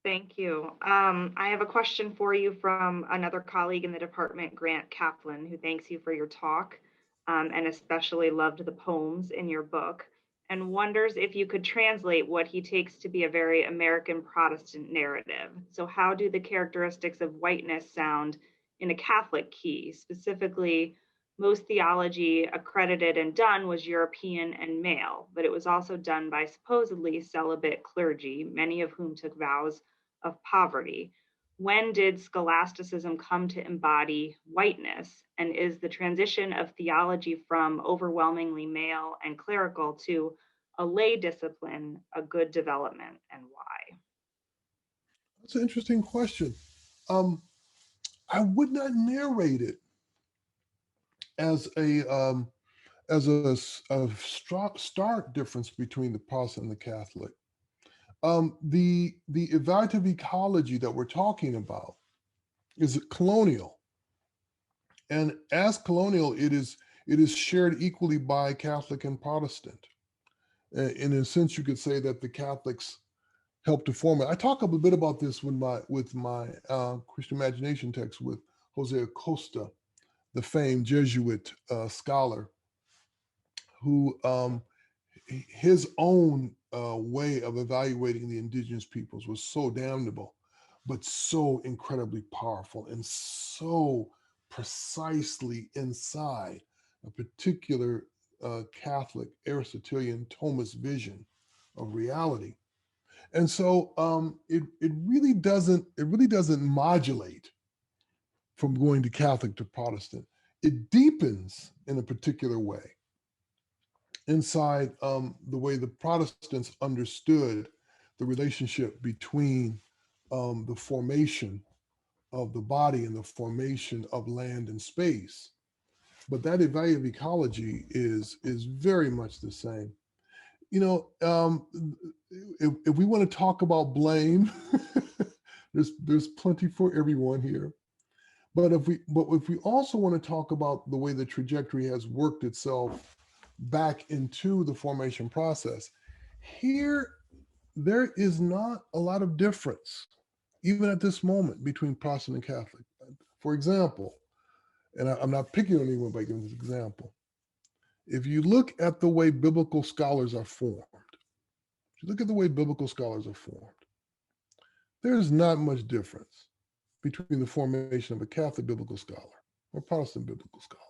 Thank you. I have a question for you from another colleague in the department, Grant Kaplan, who thanks you for your talk and especially loved the poems in your book and wonders if you could translate what he takes to be a very American Protestant narrative. So how do the characteristics of whiteness sound in a Catholic key? Specifically, most theology accredited and done was European and male, but it was also done by supposedly celibate clergy, many of whom took vows of poverty. When did scholasticism come to embody whiteness? And is the transition of theology from overwhelmingly male and clerical to a lay discipline a good development, and why? That's an interesting question. I would not narrate it as a stark difference between the Protestant and the Catholic. The evaluative ecology that we're talking about is colonial, and as colonial, it is shared equally by Catholic and Protestant. In a sense, you could say that the Catholics helped to form it. I talk a bit about this with my Christian imagination text with Jose Acosta, the famed Jesuit scholar, who his own way of evaluating the indigenous peoples was so damnable, but so incredibly powerful and so precisely inside a particular Catholic Aristotelian Thomist vision of reality. And so it really doesn't modulate from going to Catholic to Protestant. It deepens in a particular way inside the way the Protestants understood the relationship between the formation of the body and the formation of land and space. But that evaluative ecology is very much the same. If we want to talk about blame, there's plenty for everyone here. But if we also want to talk about the way the trajectory has worked itself back into the formation process, here there is not a lot of difference, even at this moment, between Protestant and Catholic. For example, and I'm not picking on anyone by giving this example, if you look at the way biblical scholars are formed, there's not much difference between the formation of a Catholic biblical scholar or Protestant biblical scholar.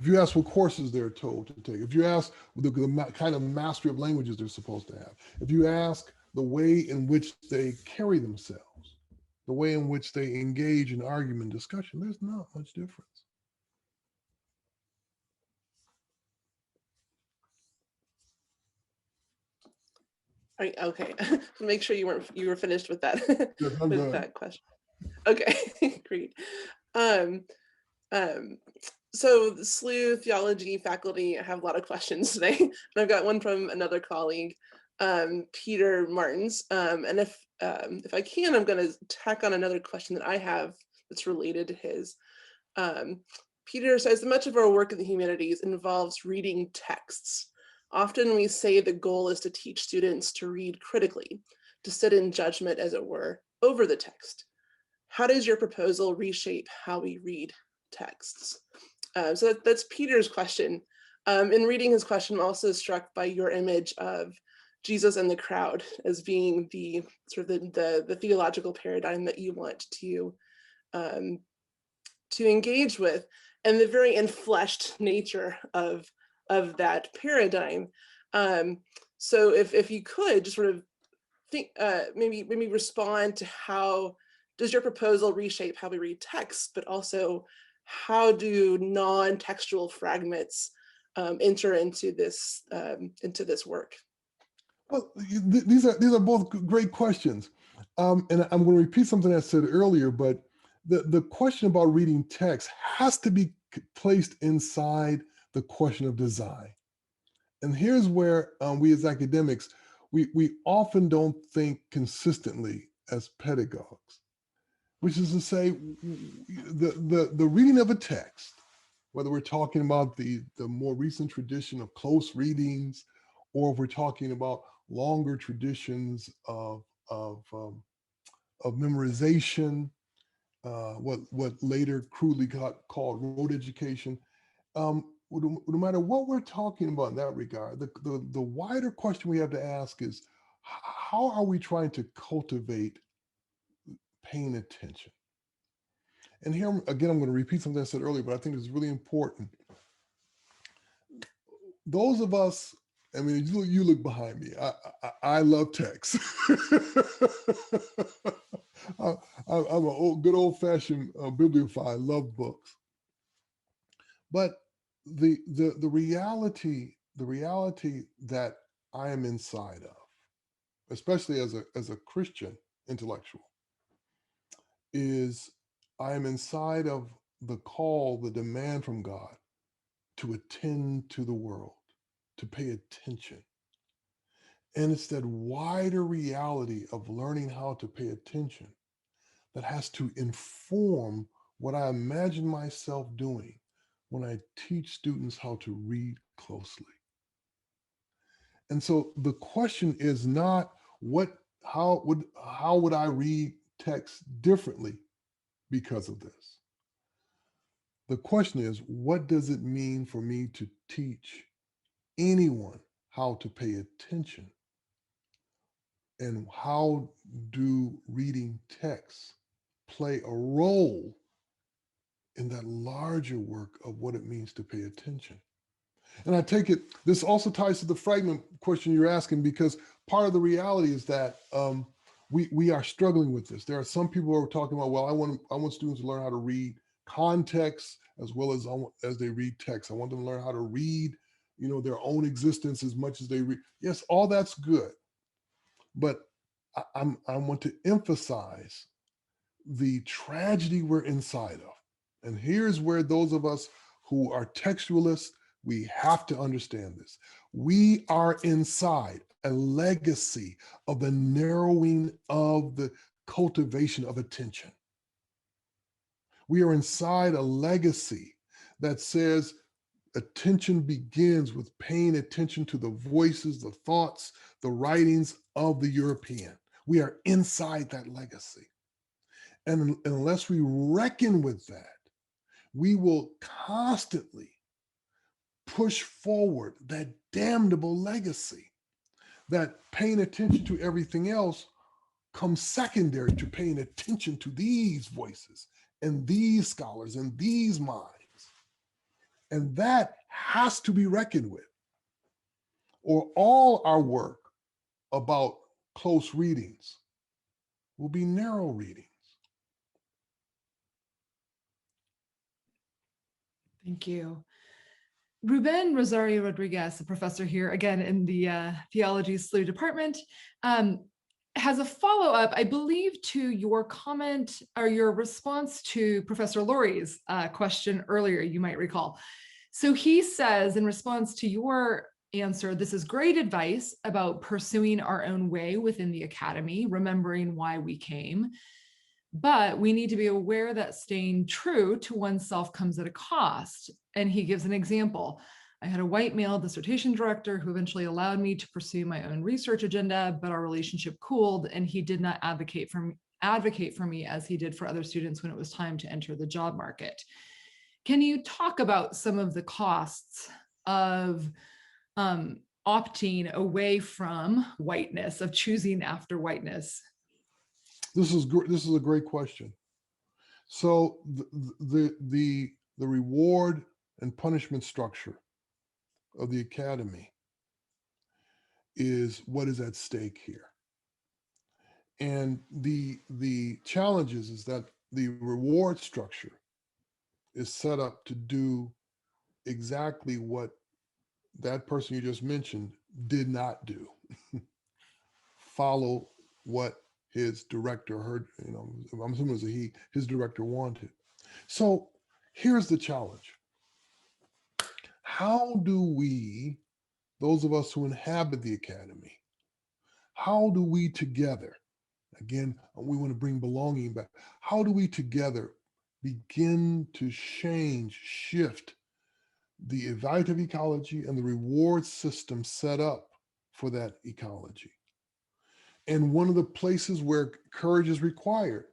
If you ask what courses they're told to take, if you ask the kind of mastery of languages they're supposed to have, if you ask the way in which they carry themselves, the way in which they engage in argument discussion, there's not much difference. Okay, make sure you were finished with that Yes, I'm with done. that question. Okay, great. Um, so SLU theology faculty, I have a lot of questions today, and I've got one from another colleague, Peter Martins. And if I can, I'm going to tack on another question that I have that's related to his. Peter says that much of our work in the humanities involves reading texts. Often we say the goal is to teach students to read critically, to sit in judgment, as it were, over the text. How does your proposal reshape how we read texts? So that's Peter's question. In reading his question, I'm also struck by your image of Jesus and the crowd as being the sort of the theological paradigm that you want to engage with, and the very enfleshed nature of that paradigm. So if you could just sort of think, maybe respond to how does your proposal reshape how we read texts, but also how do non-textual fragments enter into this work? Well, these are both great questions. And I'm going to repeat something I said earlier, but the question about reading text has to be placed inside the question of design. And here's where we as academics, we often don't think consistently as pedagogues, which is to say the reading of a text, whether we're talking about the more recent tradition of close readings, or if we're talking about longer traditions of memorization, what later crudely got called rote education. No matter what we're talking about in that regard, the wider question we have to ask is, how are we trying to cultivate paying attention? And here, again, I'm going to repeat something I said earlier, but I think it's really important. Those of us, I mean, you look behind me. I love text. I'm a good old-fashioned bibliophile. I love books. But the reality that I am inside of, especially as a Christian intellectual, is I am inside of the call, the demand from God to attend to the world, to pay attention. And it's that wider reality of learning how to pay attention that has to inform what I imagine myself doing when I teach students how to read closely. And so the question is not how would I read text differently because of this? The question is, what does it mean for me to teach anyone how to pay attention? And how do reading texts play a role in that larger work of what it means to pay attention? And I take it, this also ties to the fragment question you're asking, because part of the reality is that we are struggling with this. There are some people who are talking about, well, I want students to learn how to read context as well as they read text. I want them to learn how to read, their own existence as much as they read. Yes, all that's good. But I want to emphasize the tragedy we're inside of. And here's where those of us who are textualists, we have to understand this. We are inside a legacy of the narrowing of the cultivation of attention. We are inside a legacy that says attention begins with paying attention to the voices, the thoughts, the writings of the European. We are inside that legacy. And unless we reckon with that, we will constantly push forward that damnable legacy, that paying attention to everything else comes secondary to paying attention to these voices and these scholars and these minds. And that has to be reckoned with, or all our work about close readings, will be narrow readings. Thank you. Ruben Rosario Rodriguez, a professor here, again in the Theology SLU department, has a follow-up, I believe, to your comment or your response to Professor Laurie's question earlier, you might recall. So he says, in response to your answer, this is great advice about pursuing our own way within the academy, remembering why we came. But we need to be aware that staying true to oneself comes at a cost. And he gives an example. I had a white male dissertation director who eventually allowed me to pursue my own research agenda, but our relationship cooled and he did not advocate for me as he did for other students when it was time to enter the job market. Can you talk about some of the costs of opting away from whiteness, of choosing after whiteness? This is a great question. So the reward and punishment structure of the academy is what is at stake here. And the challenges is that the reward structure is set up to do exactly what that person you just mentioned did not do. Follow what his director heard, I'm assuming it was a he, his director wanted. So here's the challenge. How do we, those of us who inhabit the academy, how do we together, again, we want to bring belonging back, how do we together begin to shift the evaluative ecology and the reward system set up for that ecology? And one of the places where courage is required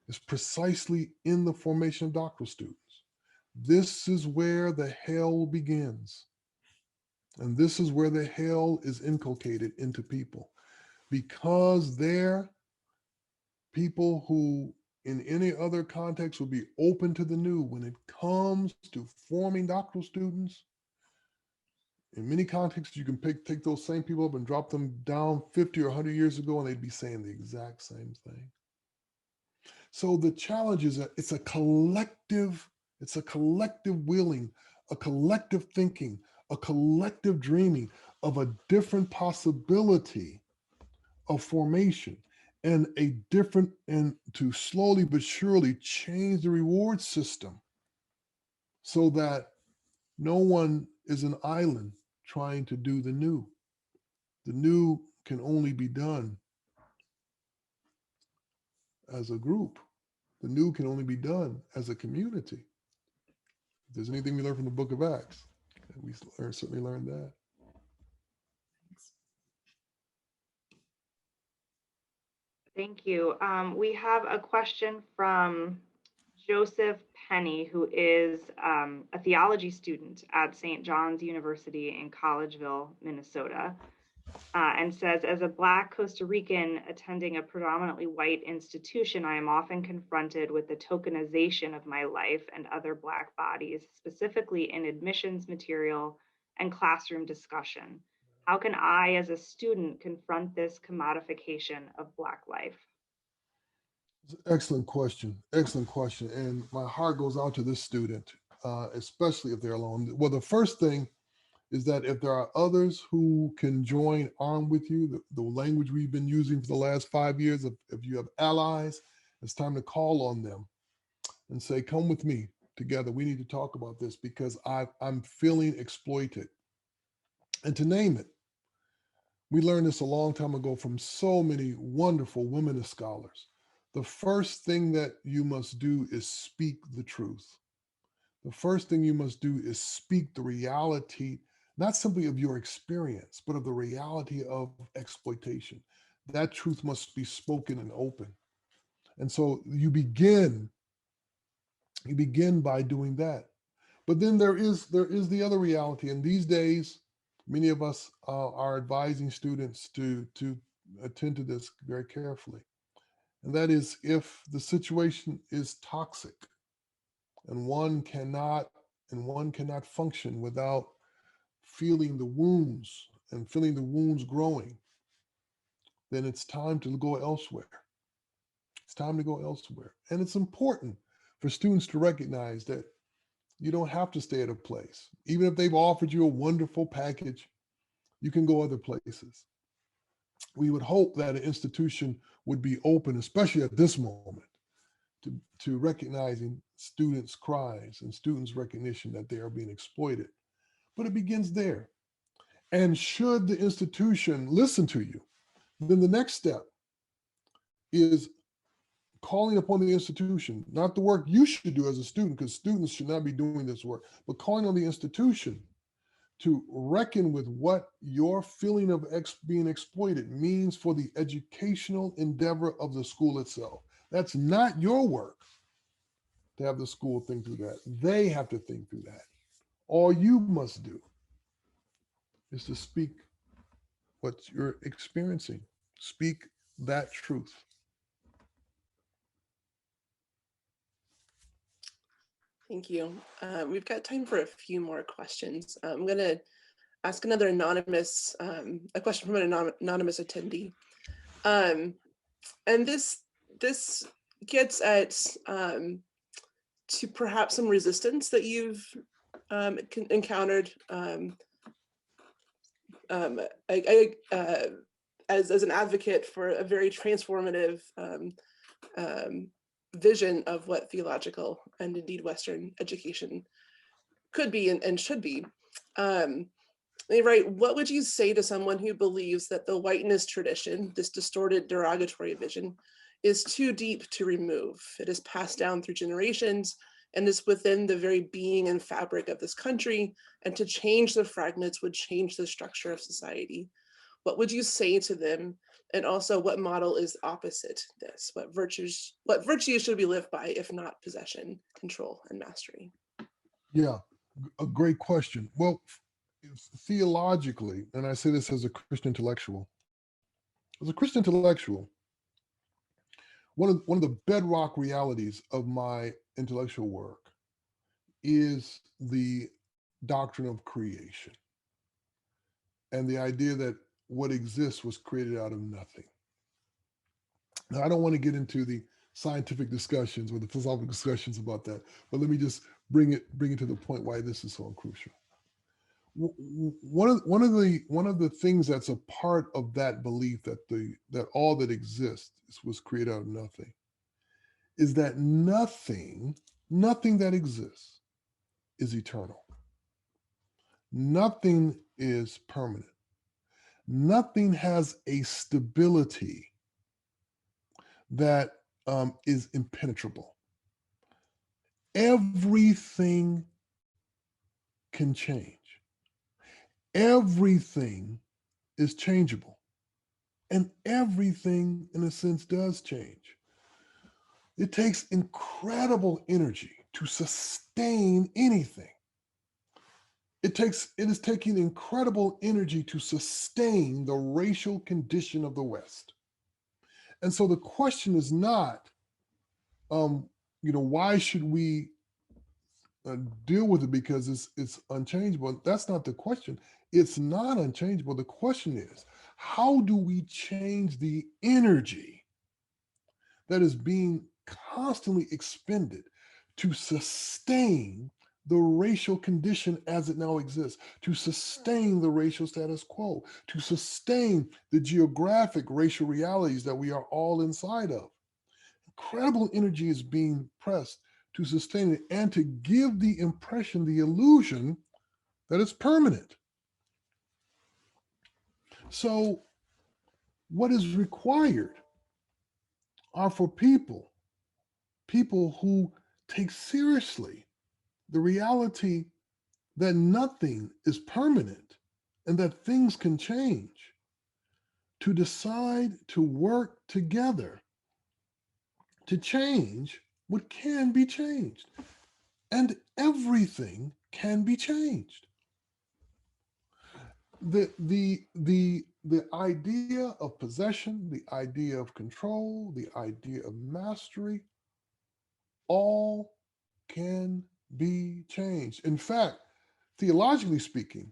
is precisely in the formation of doctoral students. This is where the hell begins. And this is where the hell is inculcated into people, because they're people who in any other context would be open to the new. When it comes to forming doctoral students, in many contexts, you can take those same people up and drop them down 50 or 100 years ago, and they'd be saying the exact same thing. So the challenge is that it's a collective willing, a collective thinking, a collective dreaming of a different possibility of formation and to slowly but surely change the reward system so that no one is an island trying to do the new. The new can only be done as a group. The new can only be done as a community. If there's anything we learn from the book of Acts, we certainly learned that. Thank you. We have a question from Joseph Penny, who is a theology student at St. John's University in Collegeville, Minnesota, and says, as a Black Costa Rican attending a predominantly white institution, I am often confronted with the tokenization of my life and other Black bodies, specifically in admissions material and classroom discussion. How can I, as a student, confront this commodification of Black life? Excellent question. Excellent question. And my heart goes out to this student, especially if they're alone. Well, the first thing is that if there are others who can join arm with you, the language we've been using for the last 5 years, if you have allies, it's time to call on them and say, come with me together. We need to talk about this because I'm feeling exploited. And to name it, we learned this a long time ago from so many wonderful women scholars. The first thing that you must do is speak the truth. The first thing you must do is speak the reality, not simply of your experience, but of the reality of exploitation. That truth must be spoken and open. And so you begin by doing that. But then there is the other reality. And these days, many of us are advising students to attend to this very carefully. And that is, if the situation is toxic and one cannot function without feeling the wounds growing, then it's time to go elsewhere. It's time to go elsewhere. And it's important for students to recognize that you don't have to stay at a place. Even if they've offered you a wonderful package, you can go other places. We would hope that an institution would be open, especially at this moment, to recognizing students' cries and students' recognition that they are being exploited. But it begins there. And should the institution listen to you, then the next step is calling upon the institution, not the work you should do as a student, because students should not be doing this work, but calling on the institution to reckon with what your feeling of being exploited means for the educational endeavor of the school itself. That's not your work to have the school think through that. They have to think through that. All you must do is to speak what you're experiencing. Speak that truth. Thank you. We've got time for a few more questions. I'm going to ask another anonymous, a question from an anonymous attendee. And this gets at to perhaps some resistance that you've encountered as an advocate for a very transformative vision of what theological and indeed Western education could be and should be. Right, what would you say to someone who believes that the whiteness tradition, this distorted derogatory vision, is too deep to remove? It is passed down through generations and is within the very being and fabric of this country, and to change the fragments would change the structure of society. What would you say to them? And also, what model is opposite this? What virtues should we live by, if not possession, control, and mastery? Yeah, a great question. Well, theologically, and I say this as a Christian intellectual, one of the bedrock realities of my intellectual work is the doctrine of creation and the idea that what exists was created out of nothing. Now, I don't want to get into the scientific discussions or the philosophical discussions about that, but let me just bring it to the point why this is so crucial. One of the things that's a part of that belief that all that exists was created out of nothing is that nothing that exists is eternal. Nothing is permanent. Nothing has a stability that is impenetrable. Everything can change. Everything is changeable. And everything, in a sense, does change. It takes incredible energy to sustain anything. It is taking incredible energy to sustain the racial condition of the West. And so the question is not, why should we deal with it because it's unchangeable? That's not the question. It's not unchangeable. The question is, how do we change the energy that is being constantly expended to sustain the racial condition as it now exists, to sustain the racial status quo, to sustain the geographic racial realities that we are all inside of? Incredible energy is being pressed to sustain it and to give the impression, the illusion that it's permanent. So what is required are for people who take seriously the reality that nothing is permanent and that things can change, to decide to work together to change what can be changed. And everything can be changed. The idea of possession, the idea of control, the idea of mastery, all can be changed. In fact, theologically speaking,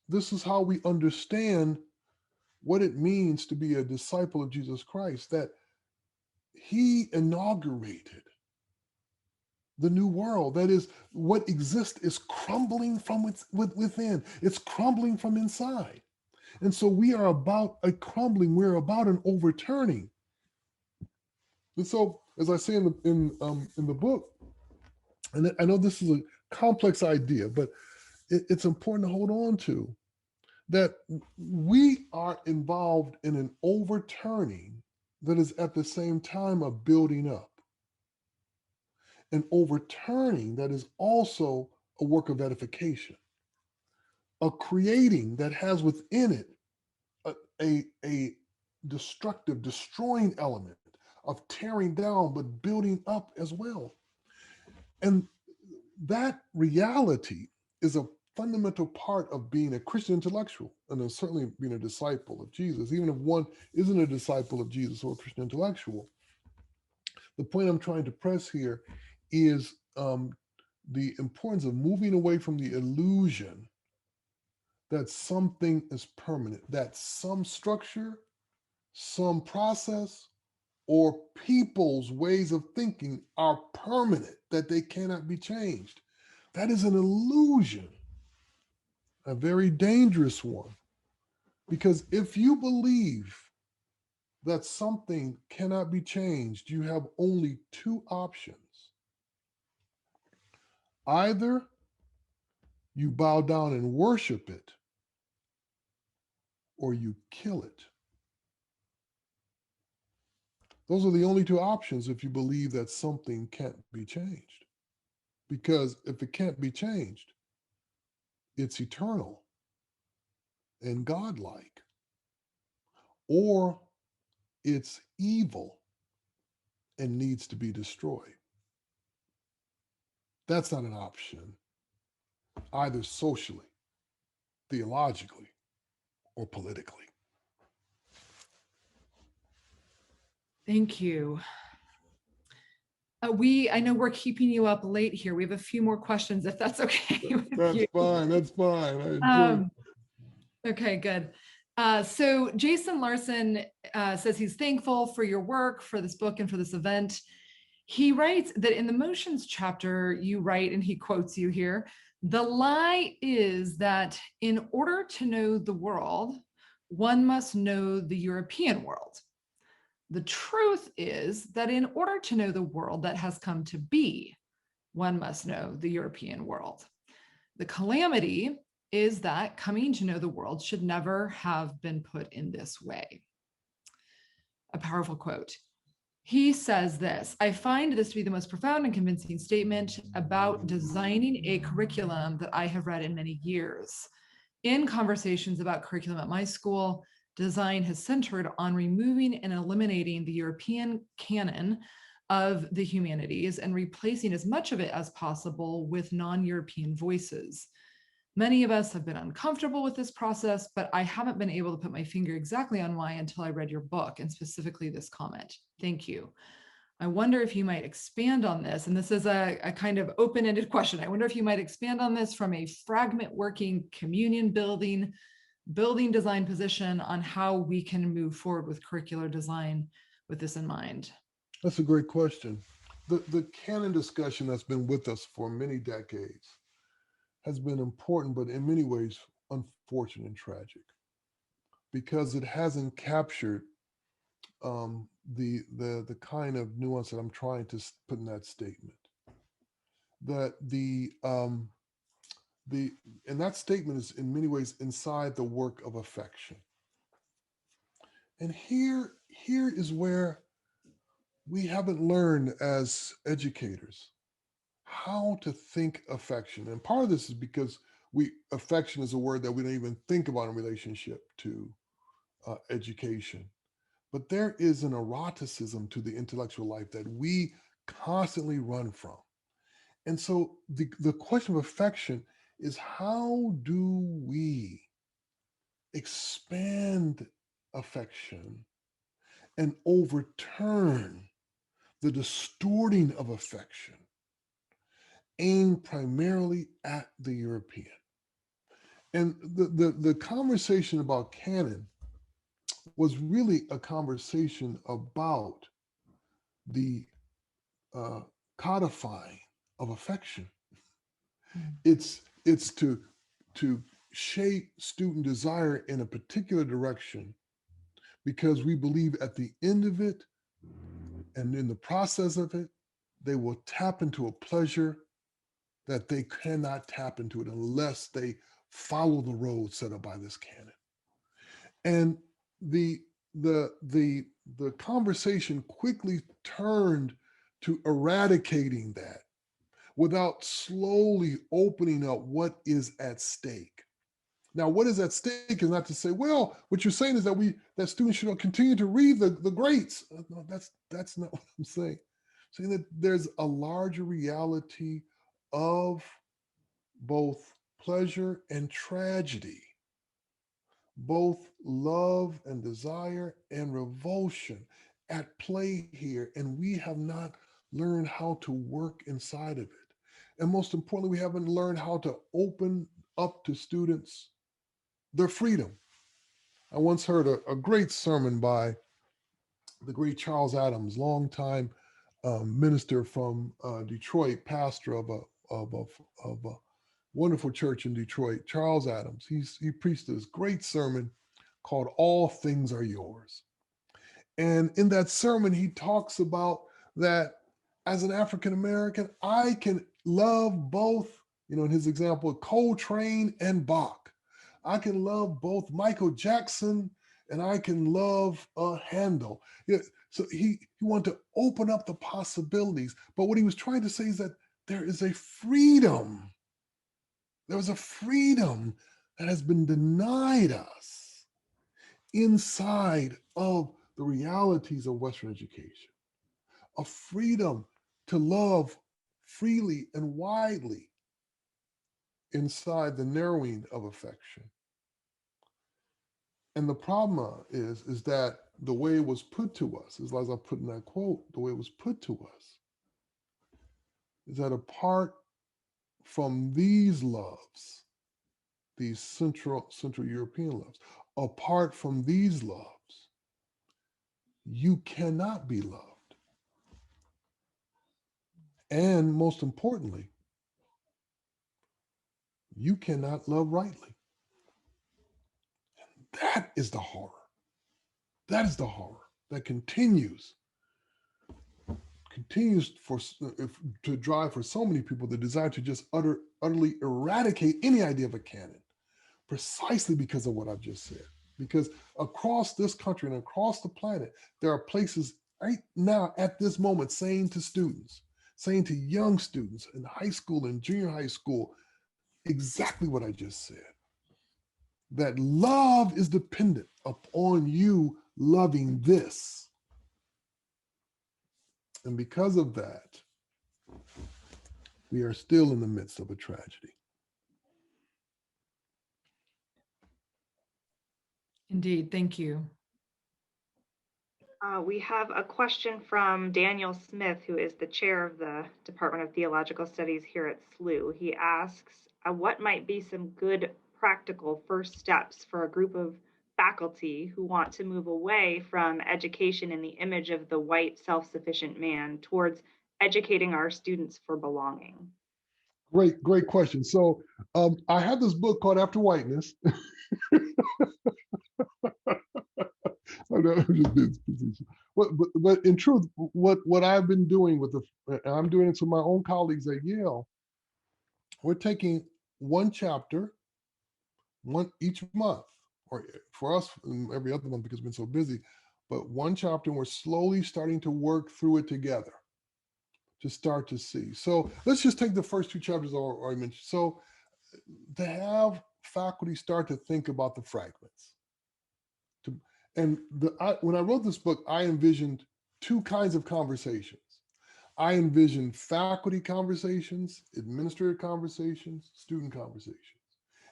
this is how we understand what it means to be a disciple of Jesus Christ, that he inaugurated the new world. That is, what exists is crumbling from within. It's crumbling from inside. And so we are about a crumbling. We're about an overturning. And so, as I say in the book, and I know this is a complex idea, but it's important to hold on to, that we are involved in an overturning that is at the same time a building up. An overturning that is also a work of edification, a creating that has within it a destructive, destroying element of tearing down, but building up as well. And that reality is a fundamental part of being a Christian intellectual, and certainly being a disciple of Jesus. Even if one isn't a disciple of Jesus or a Christian intellectual, the point I'm trying to press here is the importance of moving away from the illusion that something is permanent, that some structure, some process, or people's ways of thinking are permanent, that they cannot be changed. That is an illusion, a very dangerous one. Because if you believe that something cannot be changed, you have only two options. Either you bow down and worship it, or you kill it. Those are the only two options if you believe that something can't be changed. Because if it can't be changed, it's eternal and godlike, or it's evil and needs to be destroyed. That's not an option, either socially, theologically, or politically. Thank you. I know we're keeping you up late here. We have a few more questions, if that's okay with That's you. fine. That's fine. Okay, good. So Jason Larson says he's thankful for your work, for this book, and for this event. He writes that in the motions chapter, you write, and he quotes you here, the lie is that in order to know the world, one must know the European world. The truth is that in order to know the world that has come to be, one must know the European world. The calamity is that coming to know the world should never have been put in this way. A powerful quote. He says this, I find this to be the most profound and convincing statement about designing a curriculum that I have read in many years. In conversations about curriculum at my school, design has centered on removing and eliminating the European canon of the humanities and replacing as much of it as possible with non-European voices. Many of us have been uncomfortable with this process, but I haven't been able to put my finger exactly on why until I read your book, and specifically this comment. Thank you. I wonder if you might expand on this, and this is a kind of open-ended question. I wonder if you might expand on this from a fragment working, communion building design position on how we can move forward with curricular design with this in mind. That's a great question. The canon discussion that's been with us for many decades has been important, but in many ways unfortunate and tragic, because it hasn't captured the kind of nuance that I'm trying to put in that statement. That and that statement is in many ways inside the work of affection. And here is where we haven't learned as educators how to think affection. And part of this is because affection is a word that we don't even think about in relationship to education. But there is an eroticism to the intellectual life that we constantly run from. And so the question of affection is, how do we expand affection and overturn the distorting of affection aimed primarily at the European? And the conversation about canon was really a conversation about the codifying of affection. It's to shape student desire in a particular direction, because we believe at the end of it and in the process of it, they will tap into a pleasure that they cannot tap into it unless they follow the road set up by this canon. And the the conversation quickly turned to eradicating that without slowly opening up what is at stake. Now, what is at stake is not to say, well, what you're saying is that students should continue to read the greats. No, that's not what I'm saying. I'm saying that there's a larger reality of both pleasure and tragedy, both love and desire and revulsion at play here. And we have not learned how to work inside of it. And most importantly, we haven't learned how to open up to students their freedom. I once heard a great sermon by the great Charles Adams, longtime minister from Detroit, pastor of a wonderful church in Detroit. Charles Adams, he preached this great sermon called "All Things Are Yours," and in that sermon he talks about that as an African American, I can love both. In his example, Coltrane and Bach. I can love both Michael Jackson and I can love Handel. So he wanted to open up the possibilities. But what he was trying to say is that there is a freedom. There was a freedom that has been denied us inside of the realities of Western education. A freedom to love freely and widely inside the narrowing of affection. And the problem is that the way it was put to us, as I put in that quote, the way it was put to us is that apart from these loves, these Central European loves, apart from these loves, you cannot be loved. And most importantly, you cannot love rightly. And that is the horror. That is the horror that continues to drive for so many people the desire to just utterly eradicate any idea of a canon, precisely because of what I've just said. Because across this country and across the planet, there are places right now at this moment saying to young students in high school and junior high school, exactly what I just said. That love is dependent upon you loving this. And because of that, we are still in the midst of a tragedy. Indeed, thank you. We have a question from Daniel Smith, who is the chair of the Department of Theological Studies here at SLU. He asks, what might be some good practical first steps for a group of faculty who want to move away from education in the image of the white self-sufficient man towards educating our students for belonging? Great question. So I have this book called After Whiteness. I'm just being facetious. But in truth, what I've been doing I'm doing it to my own colleagues at Yale. We're taking one chapter, each month, or for us every other month because we've been so busy, but one chapter, and we're slowly starting to work through it together to start to see. So let's just take the first two chapters I mentioned. So to have faculty start to think about the fragments. When I wrote this book, I envisioned two kinds of conversations. I envisioned faculty conversations, administrator conversations, student conversations.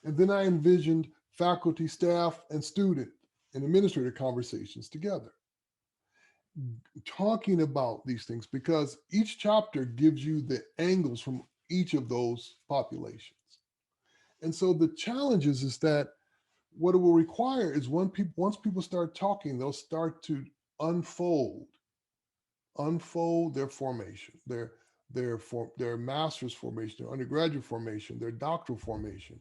And then I envisioned faculty, staff, and student and administrator conversations together, talking about these things, because each chapter gives you the angles from each of those populations. And so the challenge is that what it will require is once people start talking, they'll start to unfold their formation, their master's formation, their undergraduate formation, their doctoral formation.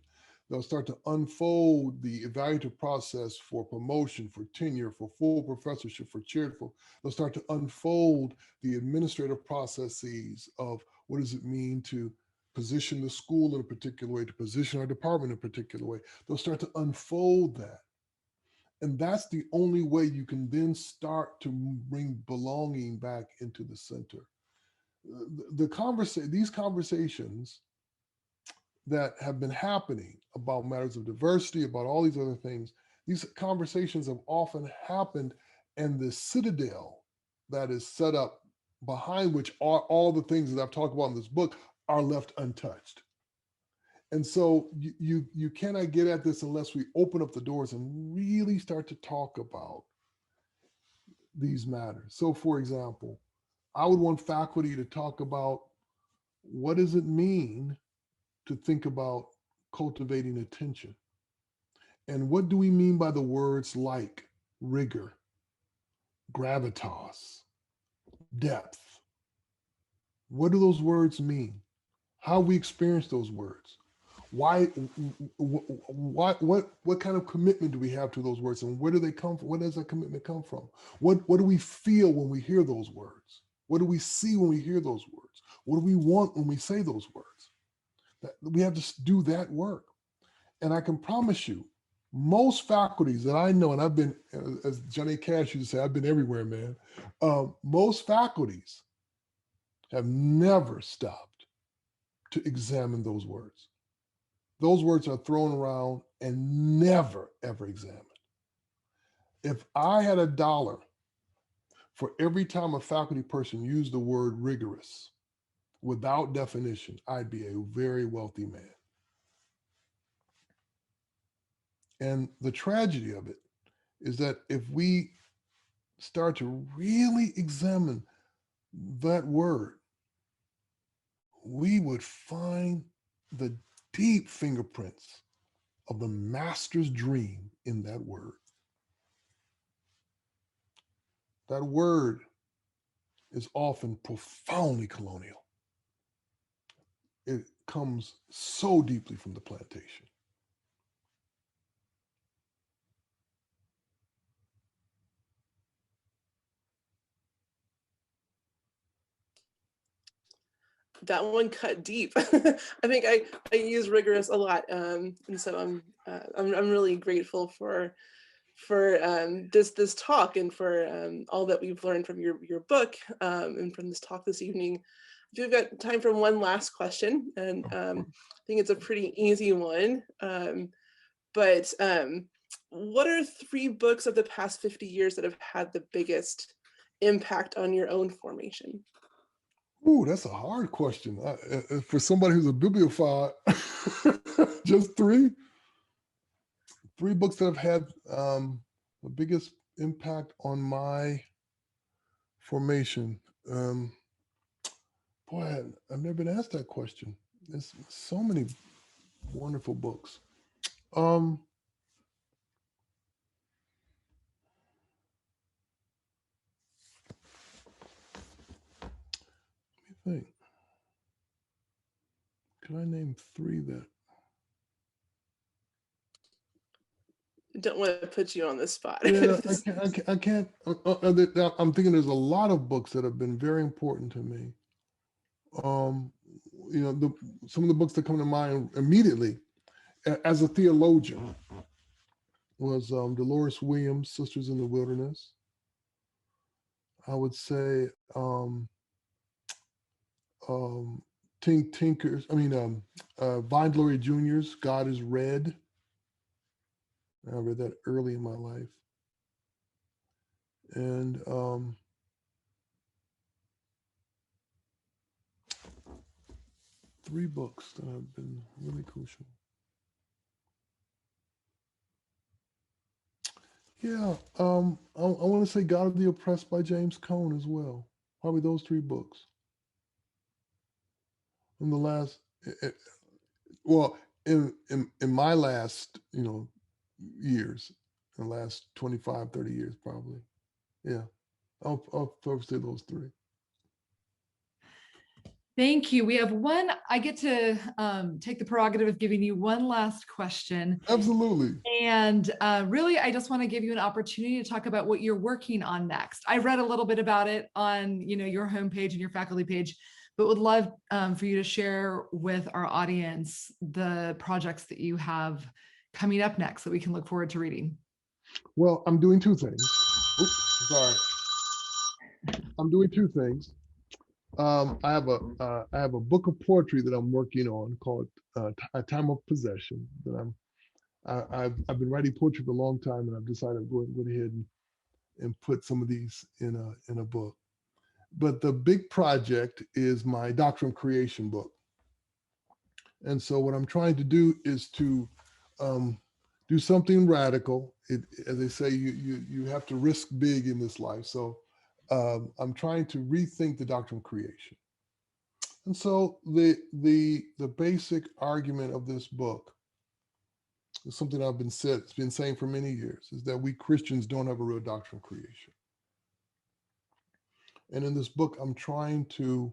They'll start to unfold the evaluative process for promotion, for tenure, for full professorship, for chairship. They'll start to unfold the administrative processes of what does it mean to position the school in a particular way, to position our department in a particular way. They'll start to unfold that. And that's the only way you can then start to bring belonging back into the center. These conversations that have been happening about matters of diversity, about all these other things, these conversations have often happened, and the citadel that is set up behind which are all the things that I've talked about in this book are left untouched. And so you cannot get at this unless we open up the doors and really start to talk about these matters. So for example, I would want faculty to talk about what does it mean to think about cultivating attention? And what do we mean by the words like rigor, gravitas, depth? What do those words mean? How we experience those words? Why, what kind of commitment do we have to those words, and where do they come from? Where does that commitment come from? What do we feel when we hear those words? What do we see when we hear those words? What do we want when we say those words? We have to do that work. And I can promise you, most faculties that I know, and I've been, as Johnny Cash used to say, I've been everywhere, man. Most faculties have never stopped to examine those words. Those words are thrown around and never, ever examined. If I had $1 for every time a faculty person used the word rigorous without definition, I'd be a very wealthy man. And the tragedy of it is that if we start to really examine that word, we would find the deep fingerprints of the master's dream in that word. That word is often profoundly colonial. It comes so deeply from the plantation. That one cut deep. I think I use rigorous a lot, and so I'm really grateful for this talk and for all that we've learned from your book and from this talk this evening. We've got time for one last question, and I think it's a pretty easy one. But what are 3 books of the past 50 years that have had the biggest impact on your own formation? Ooh, that's a hard question. For somebody who's a bibliophile, just 3? 3 books that have had the biggest impact on my formation. Boy, I've never been asked that question. There's so many wonderful books. Let me think. Can I name 3 that? Don't want to put you on the spot. Yeah, I can't. I'm thinking there's a lot of books that have been very important to me. You know, some of the books that come to mind immediately as a theologian was Dolores Williams' Sisters in the Wilderness. I would say Vine Glory Jr.'s God is Red. I read that early in my life. And 3 books that have been really crucial. Yeah, I want to say God of the Oppressed by James Cone as well. Probably those 3 books. In the last, well, in my last, years, in the last 25, 30 years, probably. Yeah, I'll probably say those three. Thank you. We have one, I get to take the prerogative of giving you one last question. Absolutely. And really, I just want to give you an opportunity to talk about what you're working on next. I read a little bit about it on your homepage and your faculty page, but would love for you to share with our audience the projects that you have coming up next that we can look forward to reading. Well, I'm doing two things. Oops, sorry. I'm doing two things. I have a book of poetry that I'm working on called A Time of Possession. That I've been writing poetry for a long time, and I've decided to go ahead and put some of these in a book. But the big project is my Doctrine of Creation book. And so what I'm trying to do is to do something radical. As they say, you have to risk big in this life. So I'm trying to rethink the doctrine of creation. And so the basic argument of this book is something I've been saying for many years, is that we Christians don't have a real doctrine of creation. And in this book, I'm trying to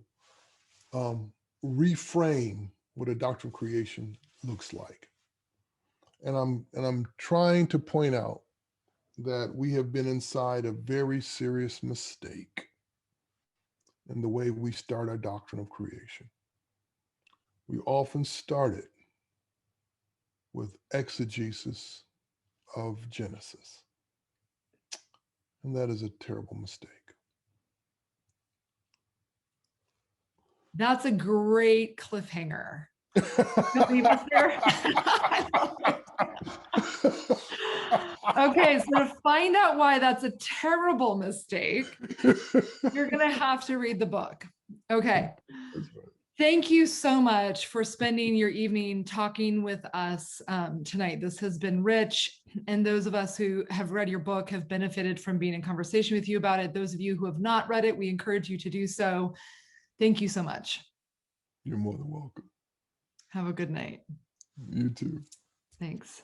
reframe what a doctrine of creation looks like. And I'm trying to point out that we have been inside a very serious mistake in the way we start our doctrine of creation. We often start it with exegesis of Genesis. And that is a terrible mistake. That's a great cliffhanger. Leave us there. Okay, so to find out why that's a terrible mistake, you're going to have to read the book. Okay. That's right. Thank you so much for spending your evening talking with us tonight. This has been rich, and those of us who have read your book have benefited from being in conversation with you about it. Those of you who have not read it, we encourage you to do so. Thank you so much. You're more than welcome. Have a good night. You too. Thanks.